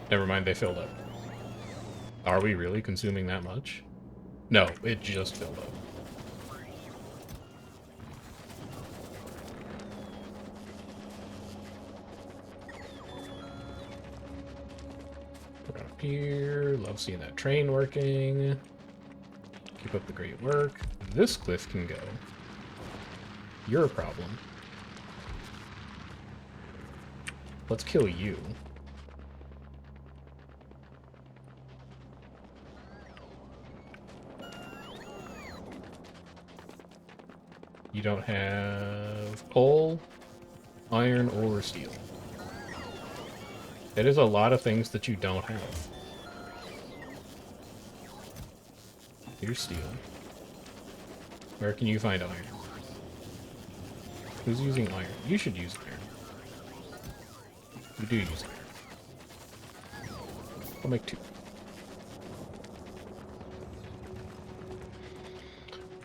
Never mind, they filled up. Are we really consuming that much? No, it just filled up. Put it up here. Love seeing that train working. Keep up the great work. This cliff can go. You're a problem. Let's kill you. You don't have coal, iron, or steel. That is a lot of things that you don't have. Here's steel. Where can you find iron? Who's using iron? You should use iron. You do use iron. I'll make 2.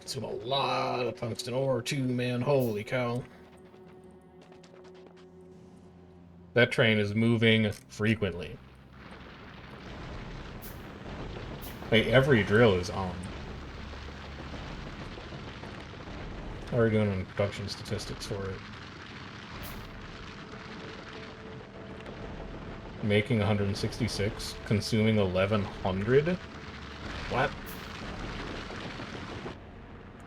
Consume a lot of tungsten ore too, man. Holy cow. That train is moving frequently. Like, every drill is on. How are we doing on production statistics for it? Making 166, consuming 1100? What?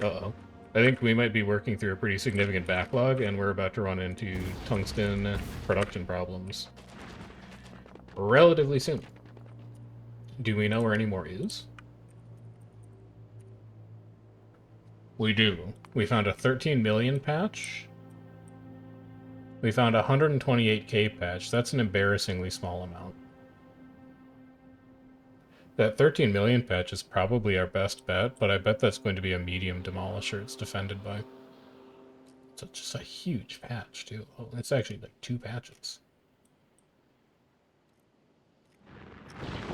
Uh-oh. I think we might be working through a pretty significant backlog, and we're about to run into tungsten production problems relatively soon. Do we know where any more is? We do. We found a 13 million patch. We found a 128k patch. That's an embarrassingly small amount. That 13 million patch is probably our best bet, but I bet that's going to be a medium demolisher it's defended by. It's just a huge patch, too. Oh, it's actually like 2 patches.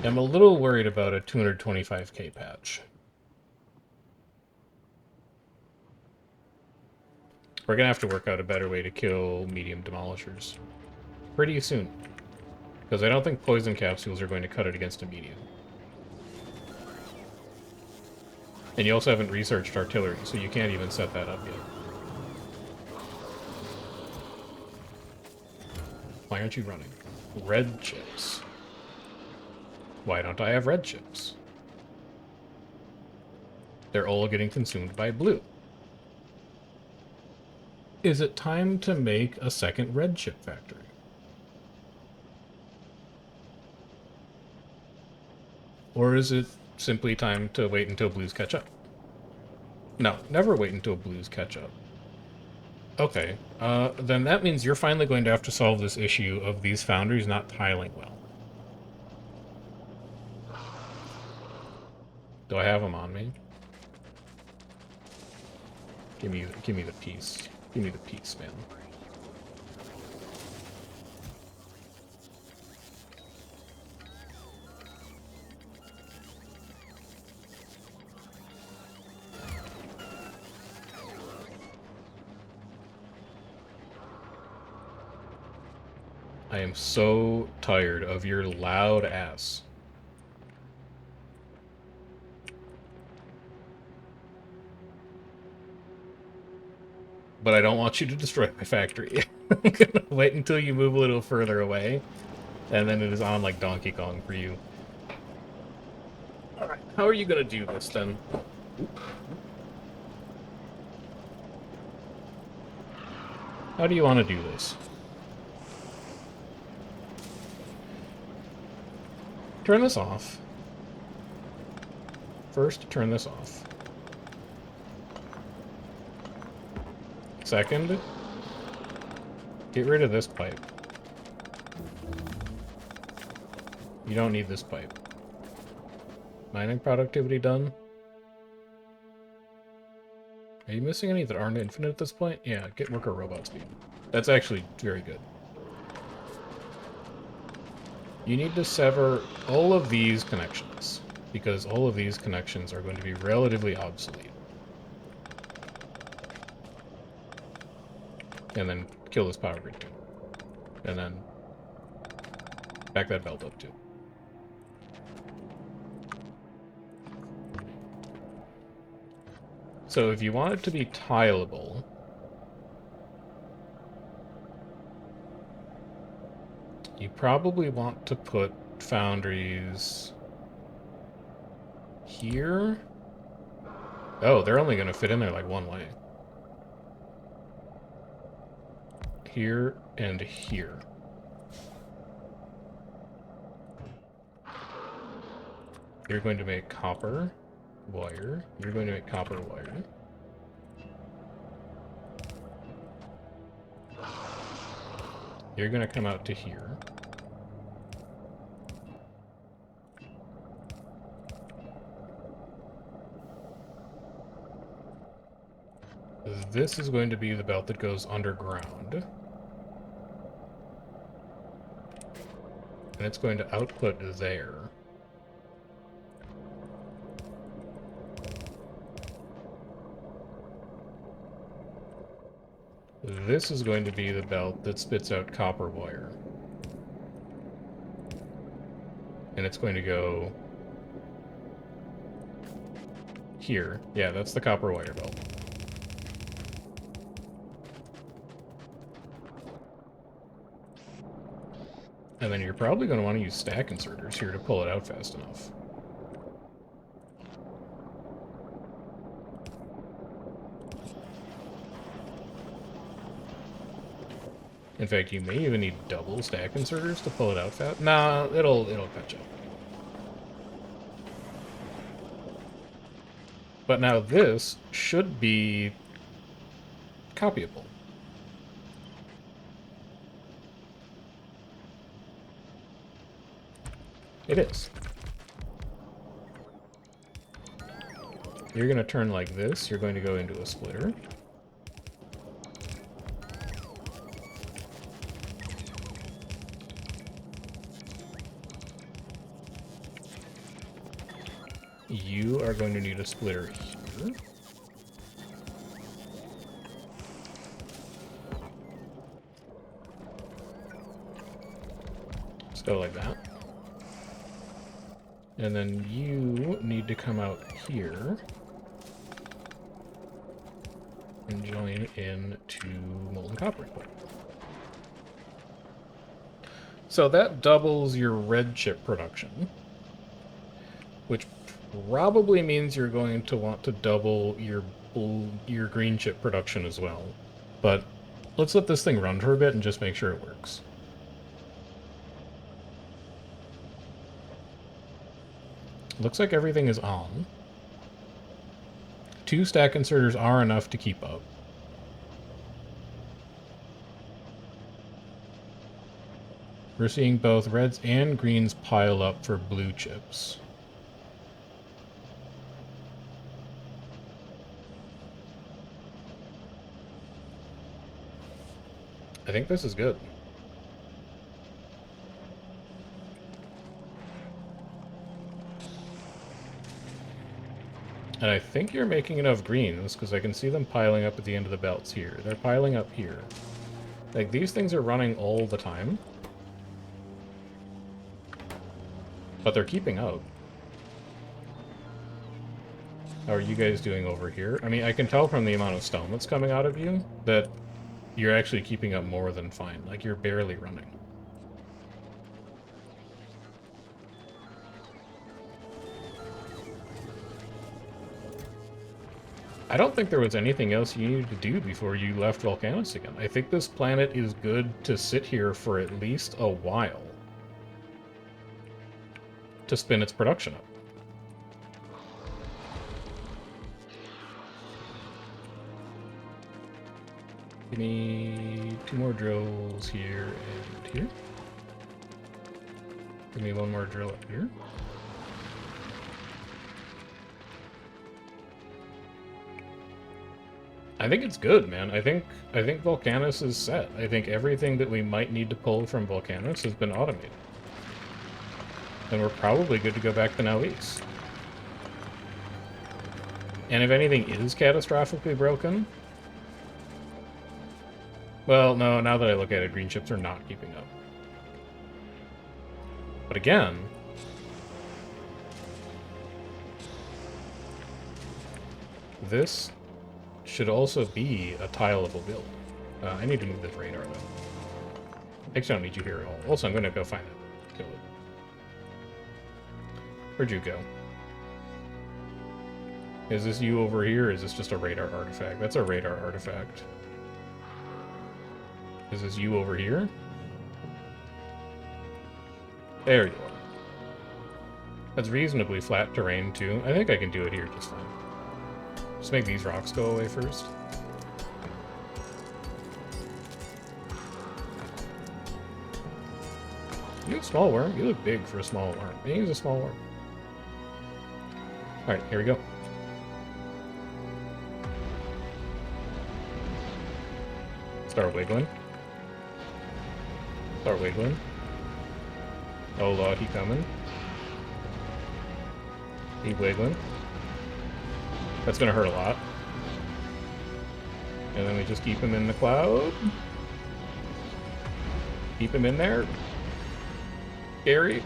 I'm a little worried about a 225k patch. We're gonna have to work out a better way to kill medium demolishers pretty soon. Because I don't think poison capsules are going to cut it against a medium. And you also haven't researched artillery, so you can't even set that up yet. Why aren't you running? Red chips. Why don't I have red chips? They're all getting consumed by blue. Is it time to make a second red chip factory? Or is it simply time to wait until blues catch up? No, never wait until blues catch up. Okay, then that means you're finally going to have to solve this issue of these foundries not tiling well. Do I have them on me? Give me the piece. Give me the piece, man. I am so tired of your loud ass. But I don't want you to destroy my factory. I'm gonna wait until you move a little further away, and then it is on like Donkey Kong for you. Alright, how are you gonna do this then? How do you want to do this? Turn this off. First, turn this off. Second, get rid of this pipe. You don't need this pipe. Mining productivity done. Are you missing any that aren't infinite at this point? Yeah, get worker robot speed. That's actually very good. You need to sever all of these connections, because all of these connections are going to be relatively obsolete. And then kill this power grid too. And then back that belt up too. So if you want it to be tileable, you probably want to put foundries here. Oh, they're only going to fit in there like one way. Here and here. You're going to make copper wire. You're going to make copper wire. You're going to come out to here. This is going to be the belt that goes underground. And it's going to output there. This is going to be the belt that spits out copper wire. And it's going to go here. Yeah, that's the copper wire belt. And then you're probably going to want to use stack inserters here to pull it out fast enough. In fact, you may even need double stack inserters to pull it out fast. Nah, it'll catch up. But now this should be copyable. It is. You're going to turn like this. You're going to go into a splitter. You are going to need a splitter here. Let's go like that. And then you need to come out here and join into molten copper equipment. So that doubles your red chip production, which probably means you're going to want to double your green chip production as well. But let's let this thing run for a bit and just make sure it works. Looks like everything is on. 2 stack inserters are enough to keep up. We're seeing both reds and greens pile up for blue chips. I think this is good. And I think you're making enough greens, because I can see them piling up at the end of the belts here. They're piling up here. Like, these things are running all the time. But they're keeping up. How are you guys doing over here? I mean, I can tell from the amount of stone that's coming out of you that you're actually keeping up more than fine. Like, you're barely running. I don't think there was anything else you needed to do before you left Volcanus again. I think this planet is good to sit here for at least a while to spin its production up. Give me 2 more drills here and here. Give me 1 more drill up here. I think it's good, man. I think Volcanus is set. I think everything that we might need to pull from Volcanus has been automated. And we're probably good to go back to Now East. And if anything is catastrophically broken... Well, no, now that I look at it, green chips are not keeping up. But again... This should also be a tileable build. I need to move this radar, though. Actually, I don't need you here at all. Also, I'm going to go find it. Kill it. Where'd you go? Is this you over here, or is this just a radar artifact? That's a radar artifact. Is this you over here? There you are. That's reasonably flat terrain, too. I think I can do it here just fine. Just make these rocks go away first. You look small worm. You look big for a small worm. I think he's a small worm. Alright, here we go. Start wiggling. Start wiggling. Oh lord, he coming. Keep wiggling. That's gonna hurt a lot. And then we just keep him in the cloud. Keep him in there. Scary.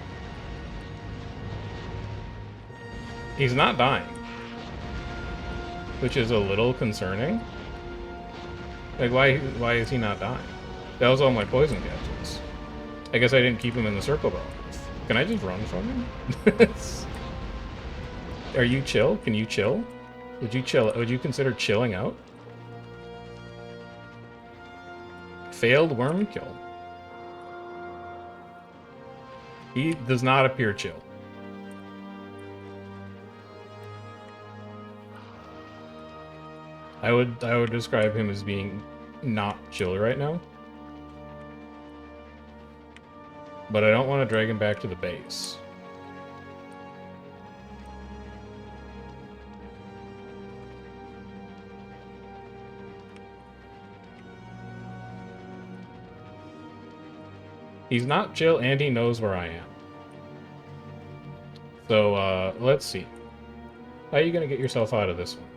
He's not dying. Which is a little concerning. Like, why is he not dying? That was all my poison gadgets. I guess I didn't keep him in the circle well enough. Can I just run from him? Are you chill? Can you chill? Would you chill? Would you consider chilling out? Failed worm kill. He does not appear chill. I would describe him as being not chill right now. But I don't want to drag him back to the base. He's not chill, and he knows where I am. So, let's see. How are you gonna get yourself out of this one?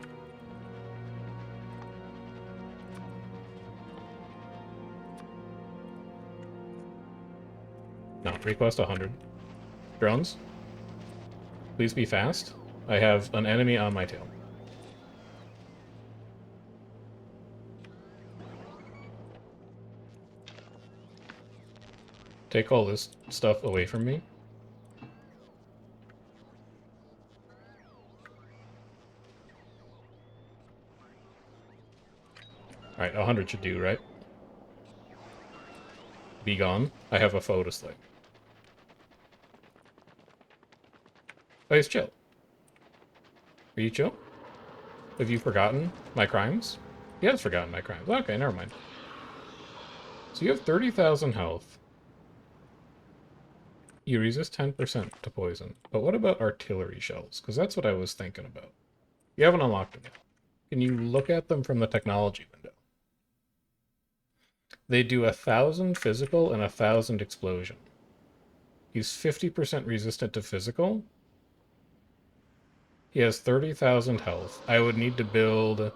No, request 100. Drones? Please be fast. I have an enemy on my tail. Take all this stuff away from me. Alright, 100 should do, right? Be gone. I have a foe to slay. Oh, he's chill. Are you chill? Have you forgotten my crimes? He has forgotten my crimes. Okay, never mind. So you have 30,000 health. You resist 10% to poison. But what about artillery shells? Because that's what I was thinking about. You haven't unlocked them yet. Can you look at them from the technology window? They do 1,000 physical and 1,000 explosion. He's 50% resistant to physical. He has 30,000 health. I would need to build...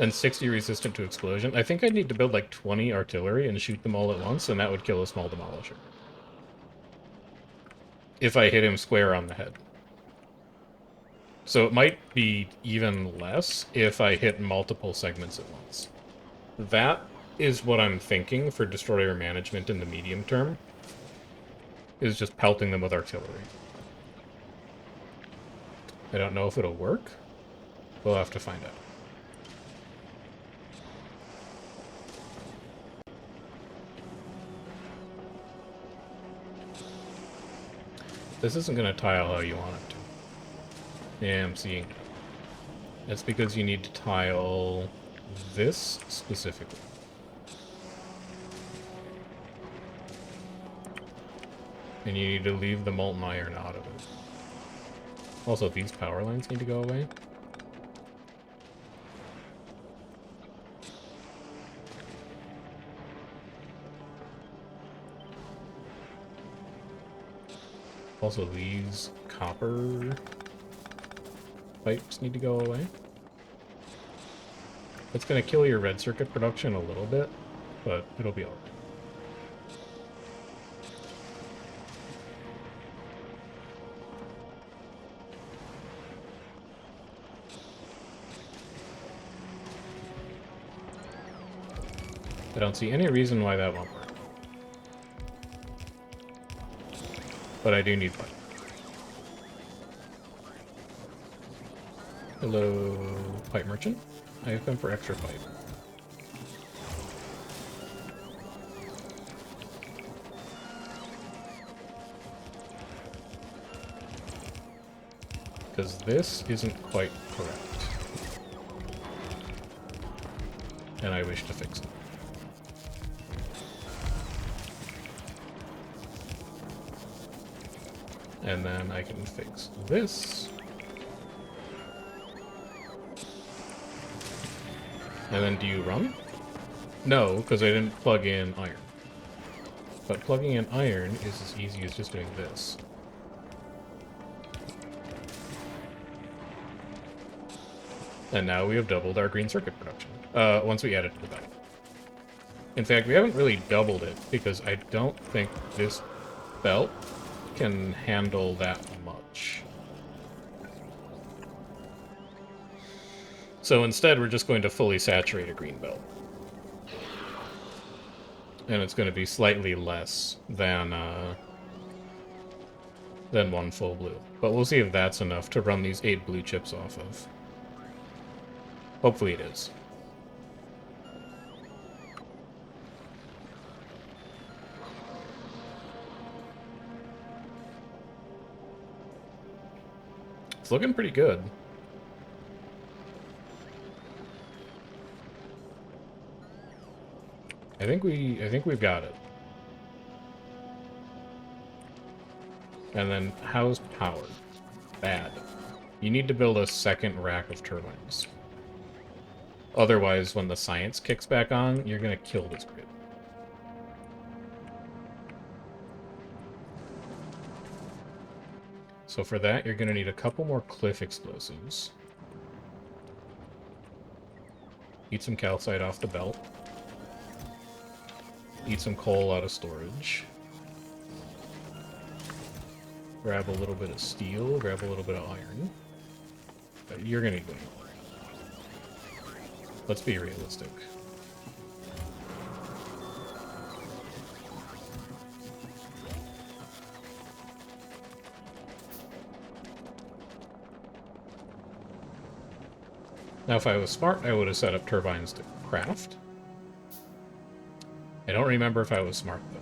And 60 resistant to explosion. I think I'd need to build like 20 artillery and shoot them all at once, and that would kill a small demolisher. If I hit him square on the head. So it might be even less if I hit multiple segments at once. That is what I'm thinking for destroyer management in the medium term. Is just pelting them with artillery. I don't know if it'll work. We'll have to find out. This isn't going to tile how you want it to. Yeah, I'm seeing. That's because you need to tile this specifically. And you need to leave the molten iron out of it. Also, these power lines need to go away. Also, these copper pipes need to go away. It's going to kill your red circuit production a little bit, but it'll be alright. I don't see any reason why that won't work. But I do need pipe. Hello, pipe merchant. I have come for extra pipe. Because this isn't quite correct. And I wish to fix it. And then I can fix this. And then do you run? No, because I didn't plug in iron. But plugging in iron is as easy as just doing this. And now we have doubled our green circuit production. Once we add it to the belt. In fact, we haven't really doubled it, because I don't think this belt can handle that much. So instead, we're just going to fully saturate a green belt. And it's going to be slightly less than one full blue. But we'll see if that's enough to run these 8 blue chips off of. Hopefully it is. It's looking pretty good. I think we've got it. And then how's power? Bad. You need to build a second rack of turbines. Otherwise, when the science kicks back on, you're gonna kill this grid. So for that, you're going to need a couple more cliff explosives. Eat some calcite off the belt. Eat some coal out of storage. Grab a little bit of steel, grab a little bit of iron. But you're going to need one more. Let's be realistic. Now, if I was smart, I would have set up turbines to craft. I don't remember if I was smart, though.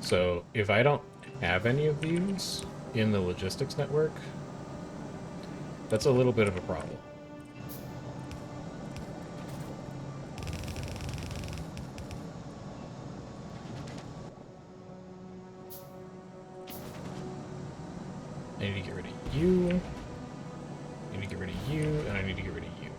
So, if I don't have any of these in the logistics network, that's a little bit of a problem. I need to get rid of you. I need to get rid of you, and I need to get rid of you.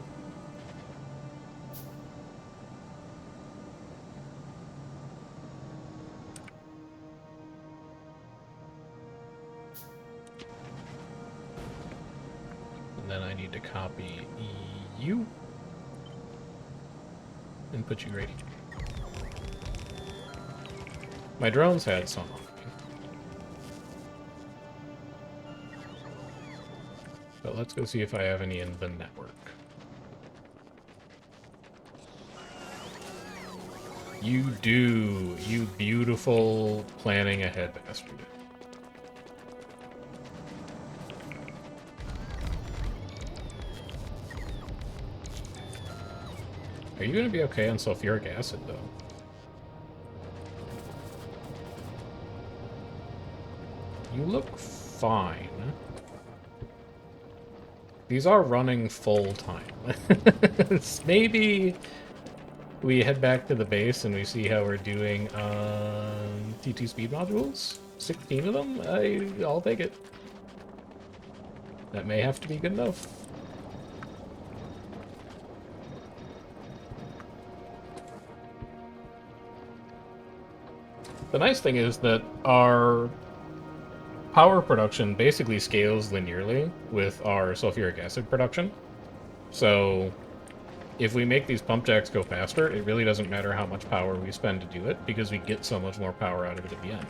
And then I need to copy you and put you right here. My drones had some on me. But let's go see if I have any in the network. You do, you beautiful planning ahead bastard. Are you going to be okay on sulfuric acid, though? You look fine. These are running full time. Maybe we head back to the base and we see how we're doing on T2 speed modules. 16 of them? I'll take it. That may have to be good enough. The nice thing is that our power production basically scales linearly with our sulfuric acid production. So if we make these pump jacks go faster, it really doesn't matter how much power we spend to do it, because we get so much more power out of it at the end.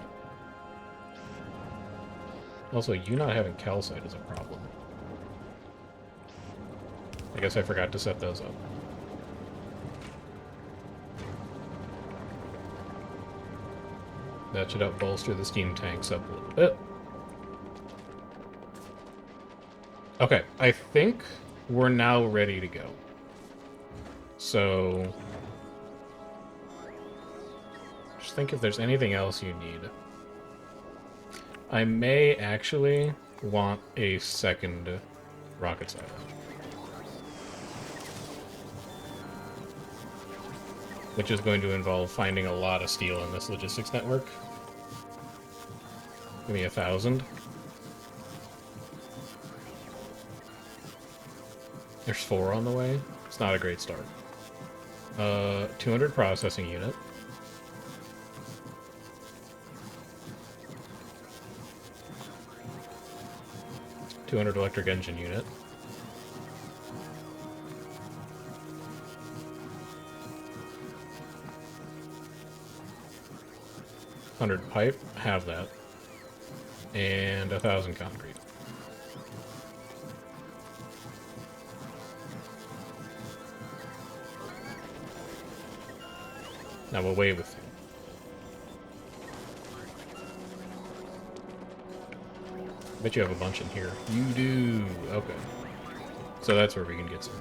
Also, you not having calcite is a problem. I guess I forgot to set those up. That should help bolster the steam tanks up a little bit. Okay, I think we're now ready to go. So, just think if there's anything else you need. I may actually want a second rocket silo. Which is going to involve finding a lot of steel in this logistics network. Give me 1,000. There's 4 on the way. It's not a great start. 200 processing unit. $200 electric engine unit. $100 pipe, have that. And 1,000 concrete. Now away with you. I bet you have a bunch in here. You do. Okay. So that's where we can get some.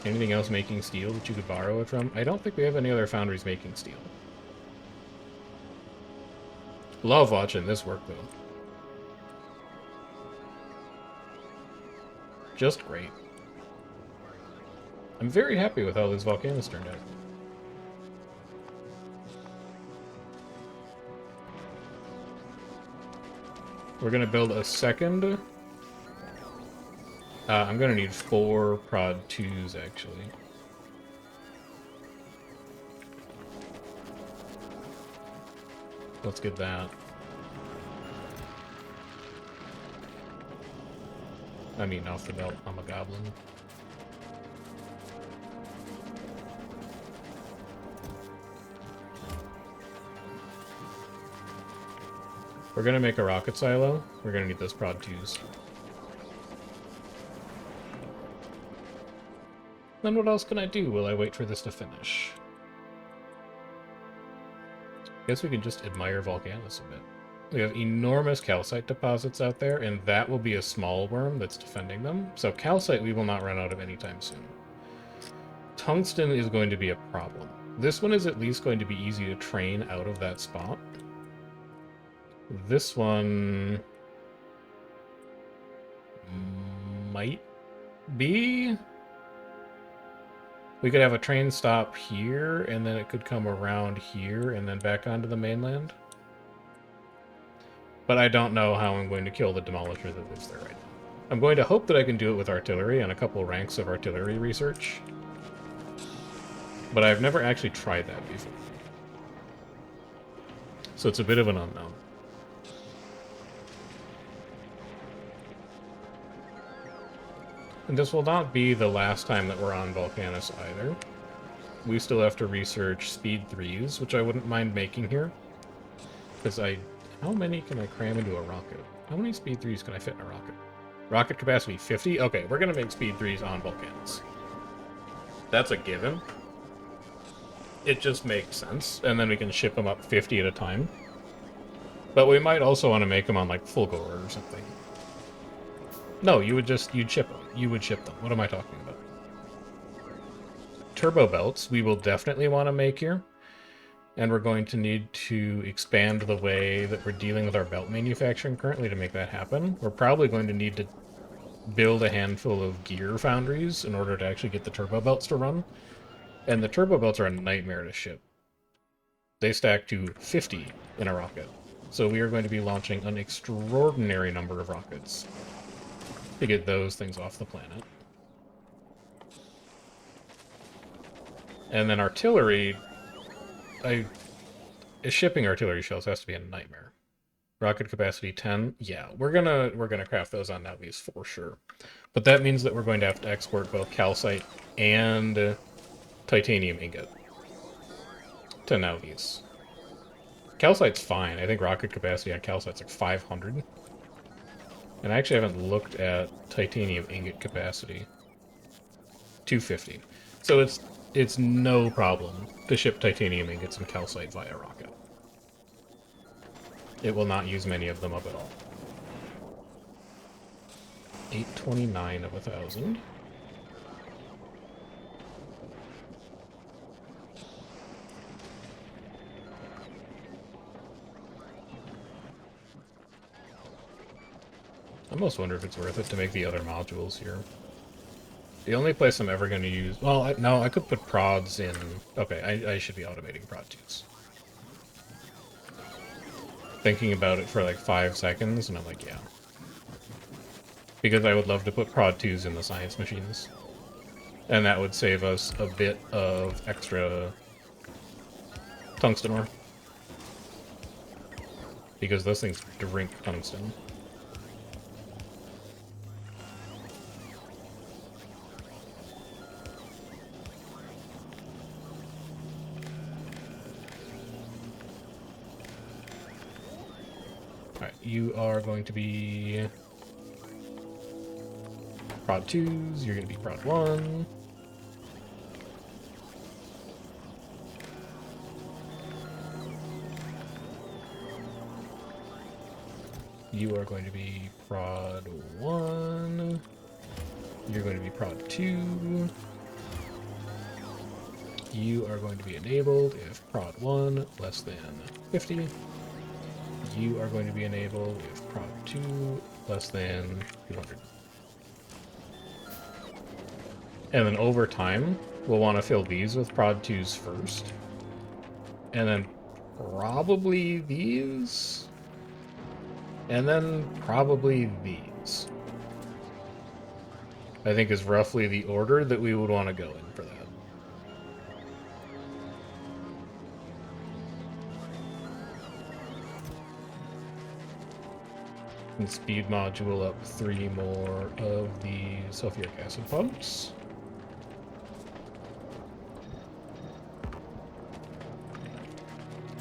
Anything else making steel that you could borrow it from? I don't think we have any other foundries making steel. Love watching this work, though. Just great. I'm very happy with how these volcanoes turned out. We're gonna build a second. I'm gonna need 4 prod 2s, actually. Let's get that. I mean, off the belt, I'm a goblin. We're gonna make a rocket silo. We're gonna need those prod 2s. Then what else can I do while I wait for this to finish? Guess we can just admire Volcanus a bit. We have enormous calcite deposits out there, and that will be a small worm that's defending them. So calcite we will not run out of anytime soon. Tungsten is going to be a problem. This one is at least going to be easy to train out of that spot. This one might be. We could have a train stop here, and then it could come around here, and then back onto the mainland. But I don't know how I'm going to kill the demolisher that lives there right now. I'm going to hope that I can do it with artillery and a couple ranks of artillery research. But I've never actually tried that before. So it's a bit of an unknown. And this will not be the last time that we're on Volcanus either. We still have to research speed 3s, which I wouldn't mind making here. Because how many can I cram into a rocket? How many speed 3s can I fit in a rocket? Rocket capacity 50? Okay, we're going to make speed 3s on Volcanus. That's a given. It just makes sense. And then we can ship them up 50 at a time. But we might also want to make them on, like, Fulgor or something. No, you'd ship them. You would ship them. What am I talking about? Turbo belts we will definitely want to make here. And we're going to need to expand the way that we're dealing with our belt manufacturing currently to make that happen. We're probably going to need to build a handful of gear foundries in order to actually get the turbo belts to run. And the turbo belts are a nightmare to ship. They stack to 50 in a rocket. So we are going to be launching an extraordinary number of rockets to get those things off the planet. And then artillery, shipping artillery shells has to be a nightmare. Rocket capacity 10, yeah, we're gonna craft those on Navies for sure. But that means that we're going to have to export both calcite and titanium ingot to Navies. Calcite's fine. I think rocket capacity on calcite's like 500. And I actually haven't looked at titanium ingot capacity. 250. So it's no problem to ship titanium ingots and calcite via rocket. It will not use many of them up at all. 829 of 1,000. I almost wonder if it's worth it to make the other modules here. The only place I'm ever going to use... Well, no, I could put prods in... Okay, I should be automating prod 2s. Thinking about it for like 5 seconds, and I'm like, yeah. Because I would love to put prod 2s in the science machines. And that would save us a bit of extra tungsten ore. Because those things drink tungsten. Alright, you are going to be prod 2s, you're going to be prod 1. You are going to be prod 1. You're going to be prod 2. You are going to be enabled if prod 1 less than 50. You are going to be enabled if prod 2 less than 200. And then over time, we'll want to fill these with prod 2s first. And then probably these. And then probably these. I think is roughly the order that we would want to go in for that. And speed module up 3 more of the sulfuric acid pumps.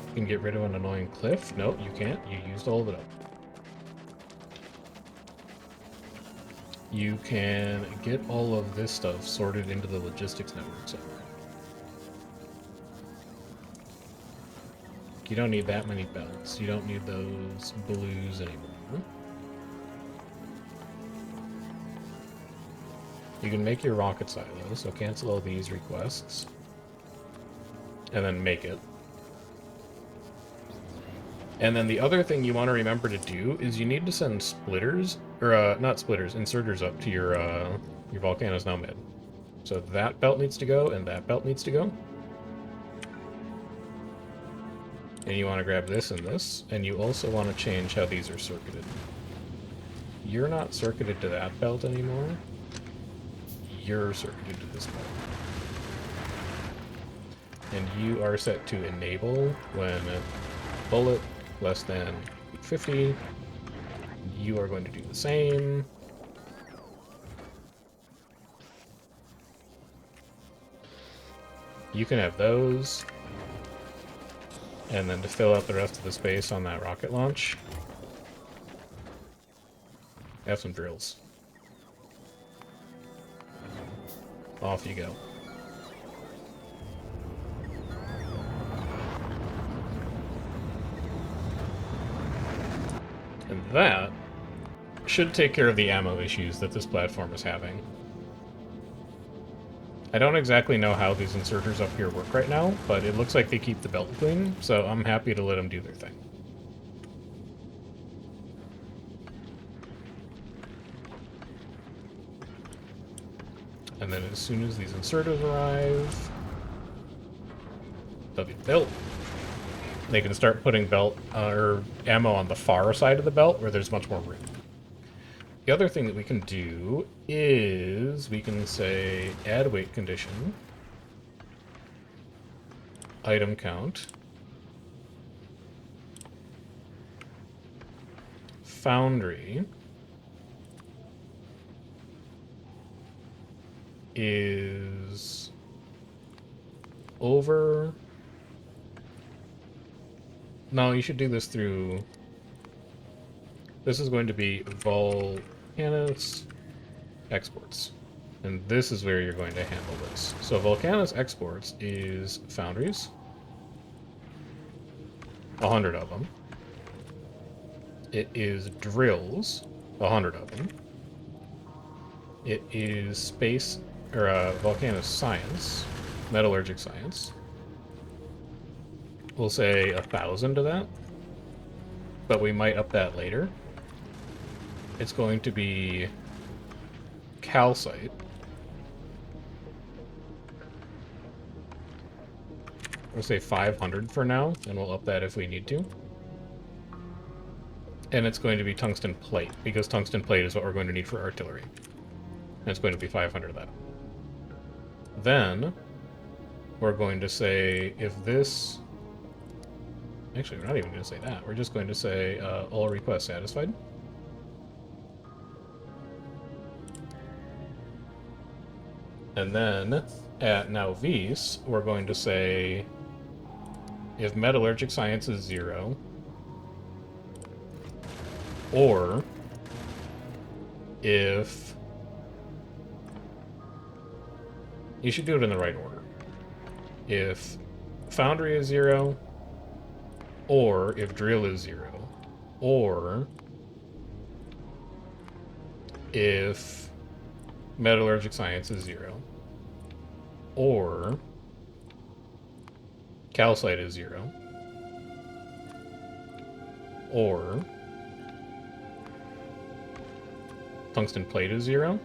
You can get rid of an annoying cliff. No, you can't. You used all of it up. You can get all of this stuff sorted into the logistics network somewhere. You don't need that many belts. You don't need those blues anymore. You can make your rocket silo, so cancel all these requests. And then make it. And then the other thing you want to remember to do is you need to send splitters, or not splitters, inserters up to your Volcanoes Now mid. So that belt needs to go, and that belt needs to go. And you want to grab this and this, and you also want to change how these are circuited. You're not circuited to that belt anymore. You're circuited to this belt. And you are set to enable when bullet less than 50. You are going to do the same. You can have those. And then to fill out the rest of the space on that rocket launch, have some drills. Off you go. And that should take care of the ammo issues that this platform is having. I don't exactly know how these inserters up here work right now, but it looks like they keep the belt clean, so I'm happy to let them do their thing. And then as soon as these inserters arrive, they'll be built. They can start putting belt or ammo on the far side of the belt where there's much more room. The other thing that we can do is we can say add weight condition, item count, foundry is over. No, you should do this through. This is going to be Volcanus exports. And this is where you're going to handle this. So Volcanus exports is foundries. 100 of them. It is drills. 100 of them. It is space, or Volcanus science. Metallurgic science. We'll say 1,000 to that. But we might up that later. It's going to be calcite. We'll say 500 for now, and we'll up that if we need to. And it's going to be tungsten plate, because tungsten plate is what we're going to need for artillery. And it's going to be 500 of that. Then, we're going to say if this... Actually, we're not even going to say that. We're just going to say all requests satisfied. And then at now V's, we're going to say if metallurgic science is 0, or if you should do it in the right order. If foundry is 0, or if drill is 0, or if metallurgic science is 0, or calcite is 0, or tungsten plate is 0,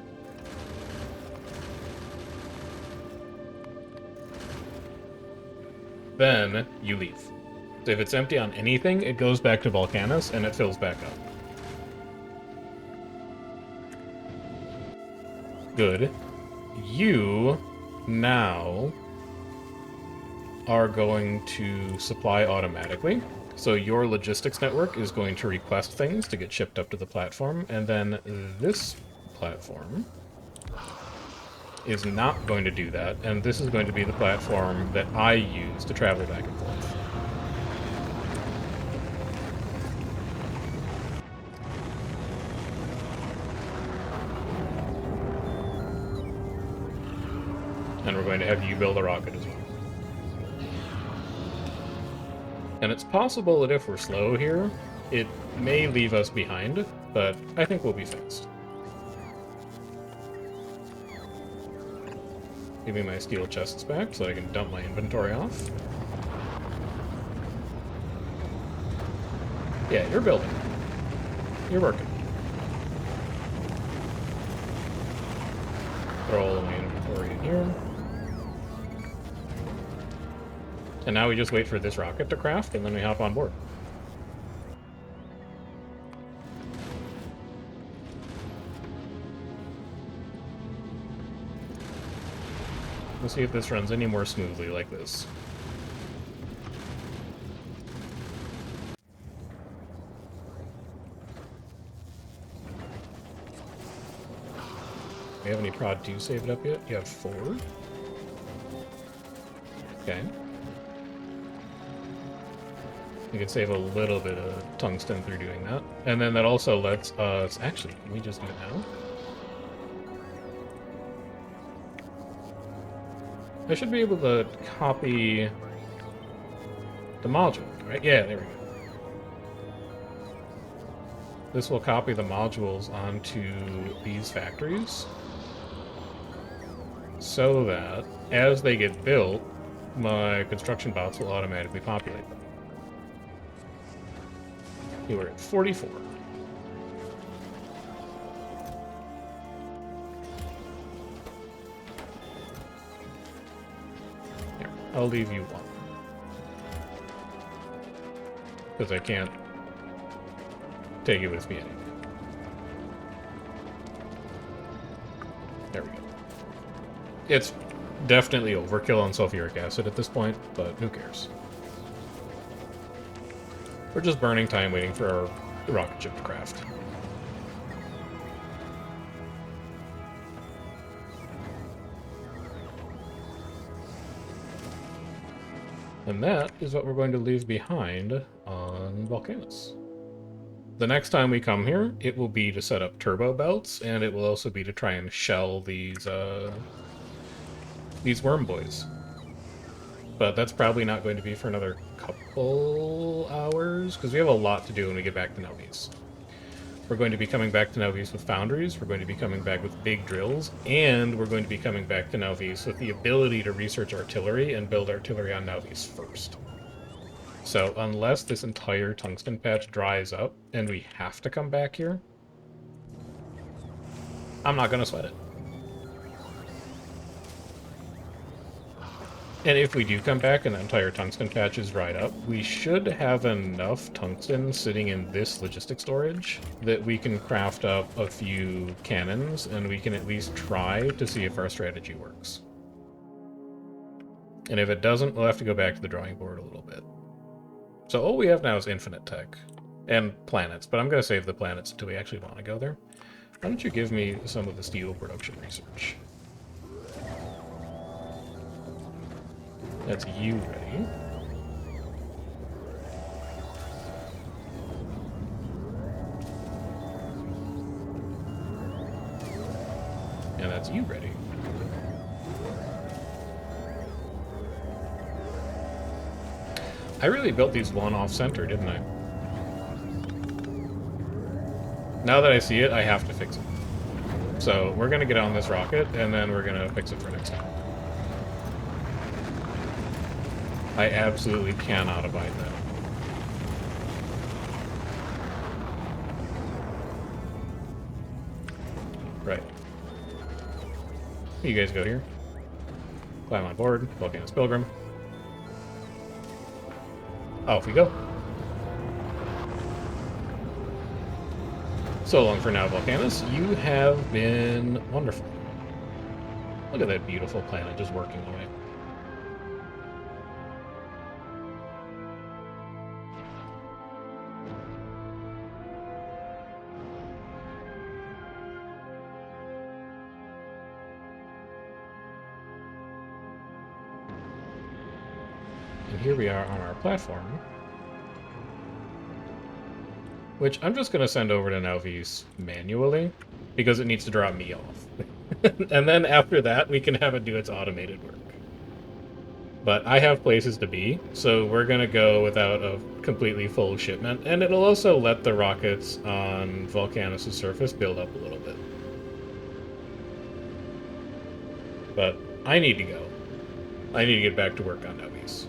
then you leave. So if it's empty on anything, it goes back to Volcanus and it fills back up. Good. You now are going to supply automatically. So your logistics network is going to request things to get shipped up to the platform, and then this platform is not going to do that, and this is going to be the platform that I use to travel back and forth. And we're going to have you build a rocket as well. And it's possible that if we're slow here, it may leave us behind, but I think we'll be fast. Give me my steel chests back so I can dump my inventory off. Yeah, you're building. You're working. Throw all of my inventory in here. And now we just wait for this rocket to craft, and then we hop on board. We'll see if this runs any more smoothly like this. Do you have any prod 2 saved up yet? You have 4. Okay. We can save a little bit of tungsten through doing that. And then that also lets us... Actually, can we just do it now? I should be able to copy the module, right? Yeah, there we go. This will copy the modules onto these factories so that as they get built, my construction bots will automatically populate them. You are at 44. Here, I'll leave you 1. Because I can't take it with me anyway. There we go. It's definitely overkill on sulfuric acid at this point, but who cares? We're just burning time waiting for our rocket ship to craft. And that is what we're going to leave behind on Volcanus. The next time we come here, it will be to set up turbo belts, and it will also be to try and shell these worm boys. But that's probably not going to be for another couple hours, because we have a lot to do when we get back to Novice. We're going to be coming back to Novice with foundries, we're going to be coming back with big drills, and we're going to be coming back to Novice with the ability to research artillery and build artillery on Novice first. So unless this entire tungsten patch dries up and we have to come back here, I'm not going to sweat it. And if we do come back and the entire tungsten patch is dried up, we should have enough tungsten sitting in this logistic storage that we can craft up a few cannons, and we can at least try to see if our strategy works. And if it doesn't, we'll have to go back to the drawing board a little bit. So all we have now is infinite tech. And planets, but I'm going to save the planets until we actually want to go there. Why don't you give me some of the steel production research? That's you ready. And that's you ready. I really built these one off center, didn't I? Now that I see it, I have to fix it. So we're going to get on this rocket, and then we're going to fix it for next time. I absolutely cannot abide that. Right. You guys go here. Climb on board. Volcanus Pilgrim. Off we go. So long for now, Volcanus. You have been wonderful. Look at that beautiful planet just working away. And here we are on our platform, which I'm just going to send over to Nauvis manually, because it needs to drop me off. And then after that, we can have it do its automated work. But I have places to be, so we're going to go without a completely full shipment, and it'll also let the rockets on Volcanus' surface build up a little bit. But I need to go. I need to get back to work on Nauvis.